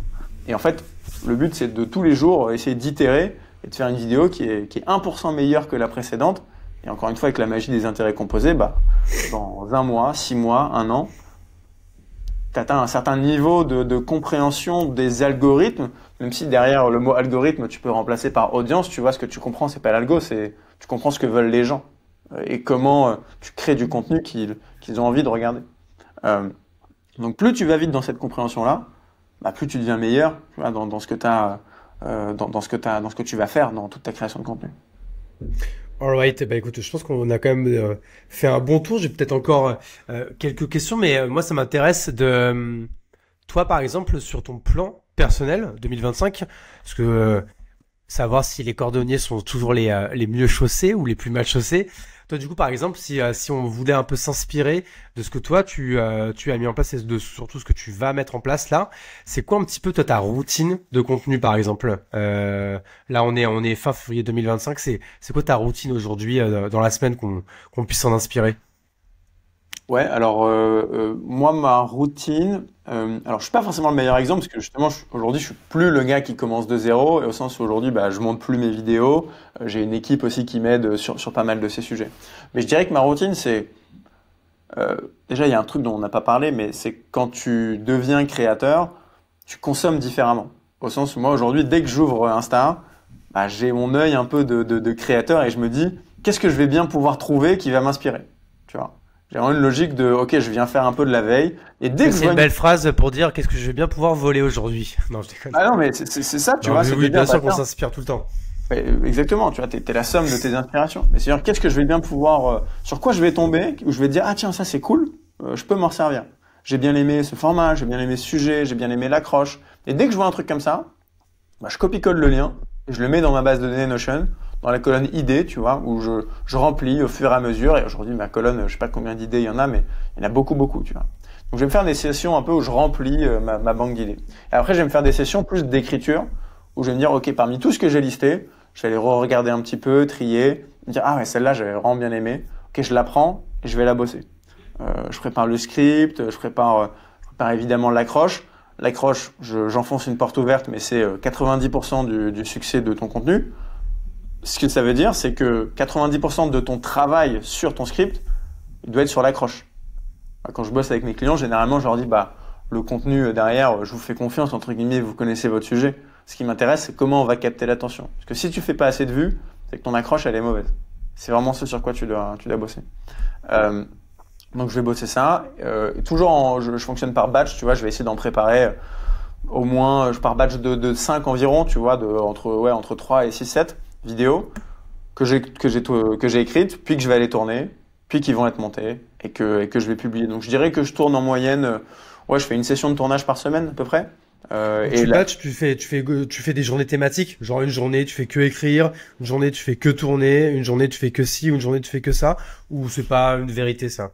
Et en fait, le but, c'est de tous les jours essayer d'itérer et de faire une vidéo qui est 1% meilleure que la précédente. Et encore une fois, avec la magie des intérêts composés, bah, dans un mois, 6 mois, 1 an, tu atteins un certain niveau de compréhension des algorithmes, même si derrière le mot algorithme, tu peux remplacer par audience. Tu vois, ce que tu comprends, c'est pas l'algo, tu comprends ce que veulent les gens et comment tu crées du contenu qu'ils ont envie de regarder. Donc plus tu vas vite dans cette compréhension-là, bah, plus tu deviens meilleur, tu vois, dans ce que dans ce que tu vas faire dans toute ta création de contenu. Alright, bah écoute, je pense qu'on a quand même fait un bon tour. J'ai peut-être encore quelques questions, mais moi ça m'intéresse de toi par exemple sur ton plan personnel 2025, parce que savoir si les cordonniers sont toujours les mieux chaussés ou les plus mal chaussés. Toi du coup par exemple, si on voulait un peu s'inspirer de ce que toi tu as mis en place et de surtout ce que tu vas mettre en place là, c'est quoi un petit peu toi ta routine de contenu par exemple? Là on est fin février 2025, c'est quoi ta routine aujourd'hui dans la semaine qu'on puisse s'en inspirer? Ouais, alors moi ma routine, alors je suis pas forcément le meilleur exemple parce que justement aujourd'hui je suis plus le gars qui commence de zéro et au sens où aujourd'hui bah, je monte plus mes vidéos, j'ai une équipe aussi qui m'aide sur pas mal de ces sujets. Mais je dirais que ma routine c'est déjà il y a un truc dont on n'a pas parlé, mais c'est quand tu deviens créateur, tu consommes différemment. Au sens où moi aujourd'hui dès que j'ouvre Insta, bah, j'ai mon œil un peu de créateur et je me dis qu'est-ce que je vais bien pouvoir trouver qui va m'inspirer, tu vois. J'ai vraiment une logique de ok, je viens faire un peu de la veille et dès que c'est une belle phrase pour dire qu'est-ce que je vais bien pouvoir voler aujourd'hui. Non, je déconne. Ah non, mais c'est ça, tu vois. Oui, bien sûr qu'on s'inspire tout le temps. Exactement, tu vois, t'es la somme de tes inspirations. Mais c'est-à-dire qu'est-ce que je vais bien pouvoir, sur quoi je vais tomber, où je vais dire ah tiens ça c'est cool, je peux m'en servir. J'ai bien aimé ce format, j'ai bien aimé ce sujet, j'ai bien aimé l'accroche. Et dès que je vois un truc comme ça, bah, je copie-colle le lien et je le mets dans ma base de données Notion. Dans la colonne idées, tu vois, où je remplis au fur et à mesure. Et aujourd'hui, ma colonne, je sais pas combien d'idées il y en a, mais il y en a beaucoup, tu vois. Donc, je vais me faire des sessions un peu où je remplis ma banque d'idées. Et après, je vais me faire des sessions plus d'écriture, où je vais me dire, OK, parmi tout ce que j'ai listé, je vais aller regarder un petit peu, trier, me dire, ah ouais, celle-là, j'avais vraiment bien aimé. OK, je la prends et je vais la bosser. Je prépare le script, je prépare évidemment l'accroche. L'accroche, j'enfonce une porte ouverte, mais c'est 90% du succès de ton contenu. Ce que ça veut dire, c'est que 90% de ton travail sur ton script, il doit être sur l'accroche. Quand je bosse avec mes clients, généralement, je leur dis, bah, le contenu derrière, je vous fais confiance, entre guillemets, vous connaissez votre sujet. Ce qui m'intéresse, c'est comment on va capter l'attention. Parce que si tu fais pas assez de vues, c'est que ton accroche, elle est mauvaise. C'est vraiment ce sur quoi tu dois bosser. Donc, je vais bosser ça. Toujours, je fonctionne par batch, tu vois, je vais essayer d'en préparer au moins, je pars batch de 5 environ, tu vois, entre 3 et 6, 7 vidéos que j'ai écrites, puis que je vais aller tourner, puis qui vont être montées et que je vais publier. Donc je dirais que je tourne en moyenne, je fais une session de tournage par semaine à peu près. Tu batches, tu fais des journées thématiques, genre une journée tu fais que écrire, une journée tu fais que tourner, une journée tu fais que ci, une journée tu fais que ça, ou c'est pas une vérité ça?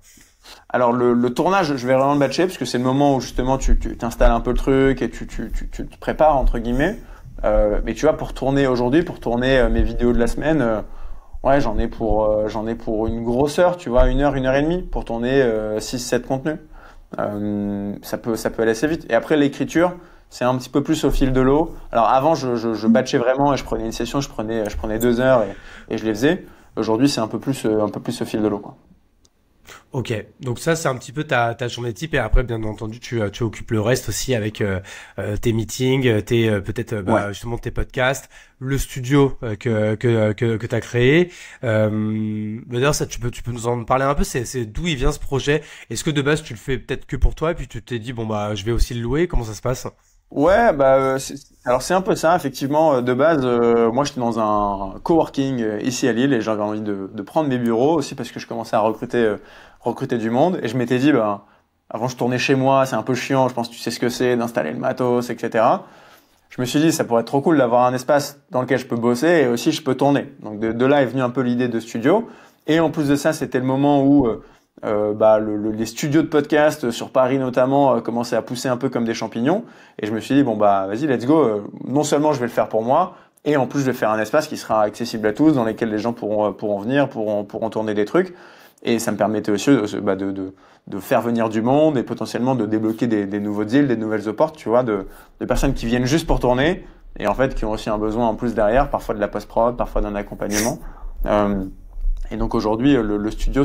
Alors le tournage, je vais vraiment le batcher parce que c'est le moment où justement tu t'installes un peu le truc et tu te prépares entre guillemets. Mais tu vois, pour tourner aujourd'hui, pour tourner mes vidéos de la semaine, ouais, j'en ai pour une grosse heure, tu vois, une heure et demie pour tourner 6-7 contenus. Ça peut aller assez vite. Et après l'écriture, c'est un petit peu plus au fil de l'eau. Alors avant, je batchais vraiment et je prenais une session, je prenais 2 heures et je les faisais. Aujourd'hui, c'est un peu plus au fil de l'eau, quoi. Ok, donc ça c'est un petit peu ta journée type et après bien entendu tu occupes le reste aussi avec tes meetings, peut-être Ouais. justement tes podcasts, le studio que t'as créé. D'ailleurs ça tu peux nous en parler un peu, c'est d'où il vient ce projet? Est-ce que de base tu le fais peut-être que pour toi et puis tu t'es dit bon bah je vais aussi le louer, comment ça se passe? Ouais, bah alors c'est un peu ça effectivement. De base, moi j'étais dans un coworking ici à Lille et j'avais envie de prendre mes bureaux aussi parce que je commençais à recruter du monde et je m'étais dit bah avant je tournais chez moi, c'est un peu chiant, je pense que tu sais ce que c'est d'installer le matos, etc. Je me suis dit ça pourrait être trop cool d'avoir un espace dans lequel je peux bosser et aussi je peux tourner. Donc de là est venue un peu l'idée de studio et en plus de ça c'était le moment où bah, les studios de podcast sur Paris notamment commençaient à pousser un peu comme des champignons et je me suis dit bon bah vas-y let's go, non seulement je vais le faire pour moi et en plus je vais faire un espace qui sera accessible à tous dans lequel les gens pourront venir, pourront tourner des trucs et ça me permettait aussi de faire venir du monde et potentiellement de débloquer des nouveaux deals, des nouvelles opportunités, tu vois, de personnes qui viennent juste pour tourner et en fait qui ont aussi un besoin en plus derrière, parfois de la post-prod, parfois d'un accompagnement. Et donc aujourd'hui, le studio,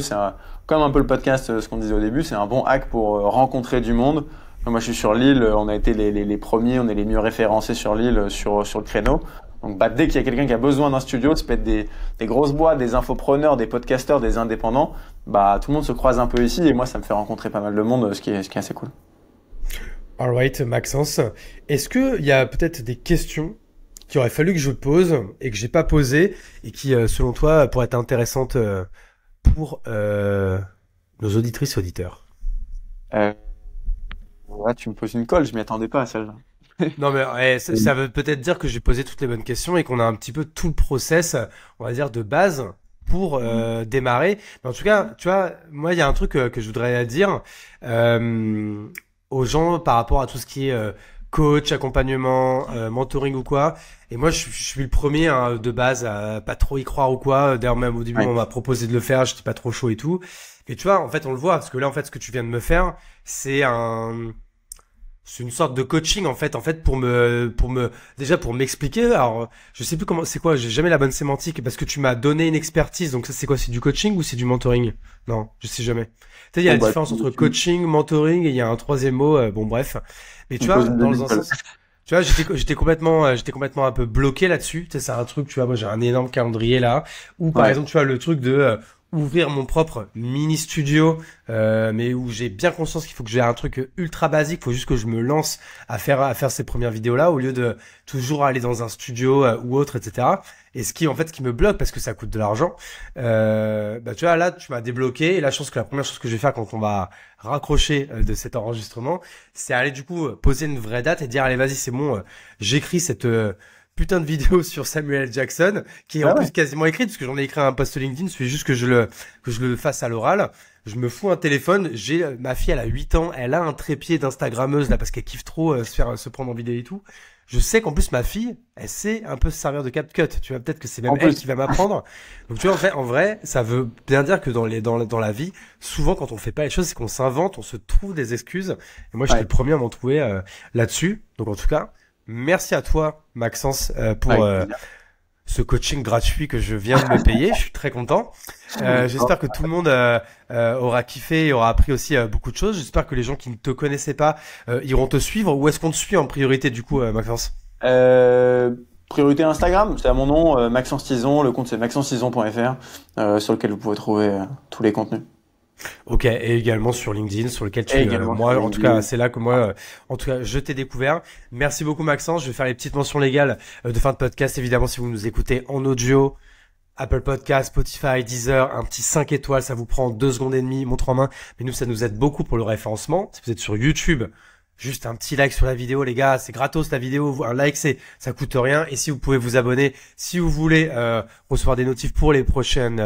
comme un peu le podcast, ce qu'on disait au début, c'est un bon hack pour rencontrer du monde. Moi, je suis sur Lille, on a été les premiers, on est les mieux référencés sur Lille sur le créneau. Donc bah, dès qu'il y a quelqu'un qui a besoin d'un studio, ça peut être des grosses boîtes, des infopreneurs, des podcasteurs, des indépendants, bah tout le monde se croise un peu ici et moi, ça me fait rencontrer pas mal de monde, ce qui est assez cool. Alright, Maxence. Est-ce que il y a peut-être des questions qu'il aurait fallu que je pose et que j'ai pas posées et qui, selon toi, pourraient être intéressantes pour nos auditrices et auditeurs? Euh, ouais, tu me poses une colle, je m'y attendais pas à celle-là. Non mais ça veut peut-être dire que j'ai posé toutes les bonnes questions et qu'on a un petit peu tout le process, on va dire, de base pour démarrer. Mais en tout cas, tu vois, moi, il y a un truc que je voudrais dire euh, aux gens par rapport à tout ce qui est coach, accompagnement, mentoring ou quoi. Et moi, je suis le premier hein, de base à pas trop y croire ou quoi. D'ailleurs, même au début, Ouais. on m'a proposé de le faire, j'étais pas trop chaud et tout. Et tu vois, en fait, on le voit parce que là, en fait, ce que tu viens de me faire, c'est un c'est une sorte de coaching en fait déjà pour m'expliquer. Alors je sais plus comment c'est quoi, j'ai jamais la bonne sémantique parce que tu m'as donné une expertise. Donc ça c'est quoi, c'est du coaching ou c'est du mentoring? Non, je sais jamais. Tu sais il y a Bon, la bah, différence entre coaching, mentoring et il y a un troisième mot bon bref. Mais tu tu me vois poses une dans demi un sens tu vois, j'étais complètement un peu bloqué là-dessus. Tu sais, c'est un truc, tu vois, moi j'ai un énorme calendrier là, ou par Ouais. exemple, tu vois, le truc de ouvrir mon propre mini studio, mais où j'ai bien conscience qu'il faut que j'ai un truc ultra basique, il faut juste que je me lance à faire ces premières vidéos là, au lieu de toujours aller dans un studio ou autre, etc. Et ce qui me bloque parce que ça coûte de l'argent, bah tu vois, là tu m'as débloqué. Et là, je pense que la première chose que je vais faire quand on va raccrocher de cet enregistrement, c'est aller du coup poser une vraie date et dire allez vas-y c'est bon, j'écris cette putain de vidéo sur Samuel Jackson qui est en Ah ouais. plus quasiment écrite parce que j'en ai écrit un post LinkedIn, il suffit juste que je le fasse à l'oral. Je me fous un téléphone, j'ai ma fille elle a 8 ans, elle a un trépied d'instagrammeuse là parce qu'elle kiffe trop se prendre en vidéo et tout. Je sais qu'en plus ma fille, elle sait un peu se servir de CapCut. Tu vois peut-être que c'est même En elle plus. qui va m'apprendre. Donc tu vois en vrai, ça veut bien dire que dans la vie, souvent quand on fait pas les choses, c'est qu'on s'invente, on se trouve des excuses. Et moi, j'étais Ouais. le premier à m'en trouver là-dessus. Donc en tout cas, merci à toi, Maxence, pour Avec plaisir. ce coaching gratuit que je viens de me payer. Je suis très content. J'espère que tout le monde aura kiffé et aura appris aussi beaucoup de choses. J'espère que les gens qui ne te connaissaient pas iront te suivre. Où est-ce qu'on te suit en priorité du coup, Maxence? Priorité Instagram, c'est à mon nom, Maxence Tison, le compte c'est maxencetison.fr, sur lequel vous pouvez trouver tous les contenus. Ok, et également sur LinkedIn, sur lequel Et également moi, sur en tout LinkedIn. cas, c'est là que moi, en tout cas, je t'ai découvert. Merci beaucoup, Maxence. Je vais faire les petites mentions légales de fin de podcast. Évidemment, si vous nous écoutez en audio, Apple Podcast, Spotify, Deezer, un petit 5 étoiles, ça vous prend 2 secondes et demie, montre en main. Mais nous, ça nous aide beaucoup pour le référencement. Si vous êtes sur YouTube, juste un petit like sur la vidéo, les gars, c'est gratos la vidéo, un like ça coûte rien. Et si vous pouvez vous abonner, si vous voulez recevoir des notifs pour les prochaines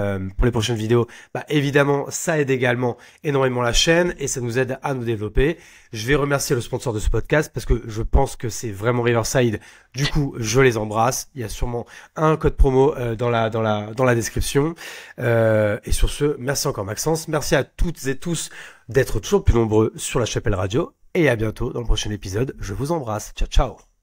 vidéos, bah évidemment ça aide également énormément la chaîne et ça nous aide à nous développer. Je vais remercier le sponsor de ce podcast parce que je pense que c'est vraiment Riverside. Du coup, je les embrasse. Il y a sûrement un code promo dans la description. Et sur ce, merci encore Maxence. Merci à toutes et tous d'être toujours plus nombreux sur La Chapelle Radio. Et à bientôt dans le prochain épisode. Je vous embrasse. Ciao, ciao.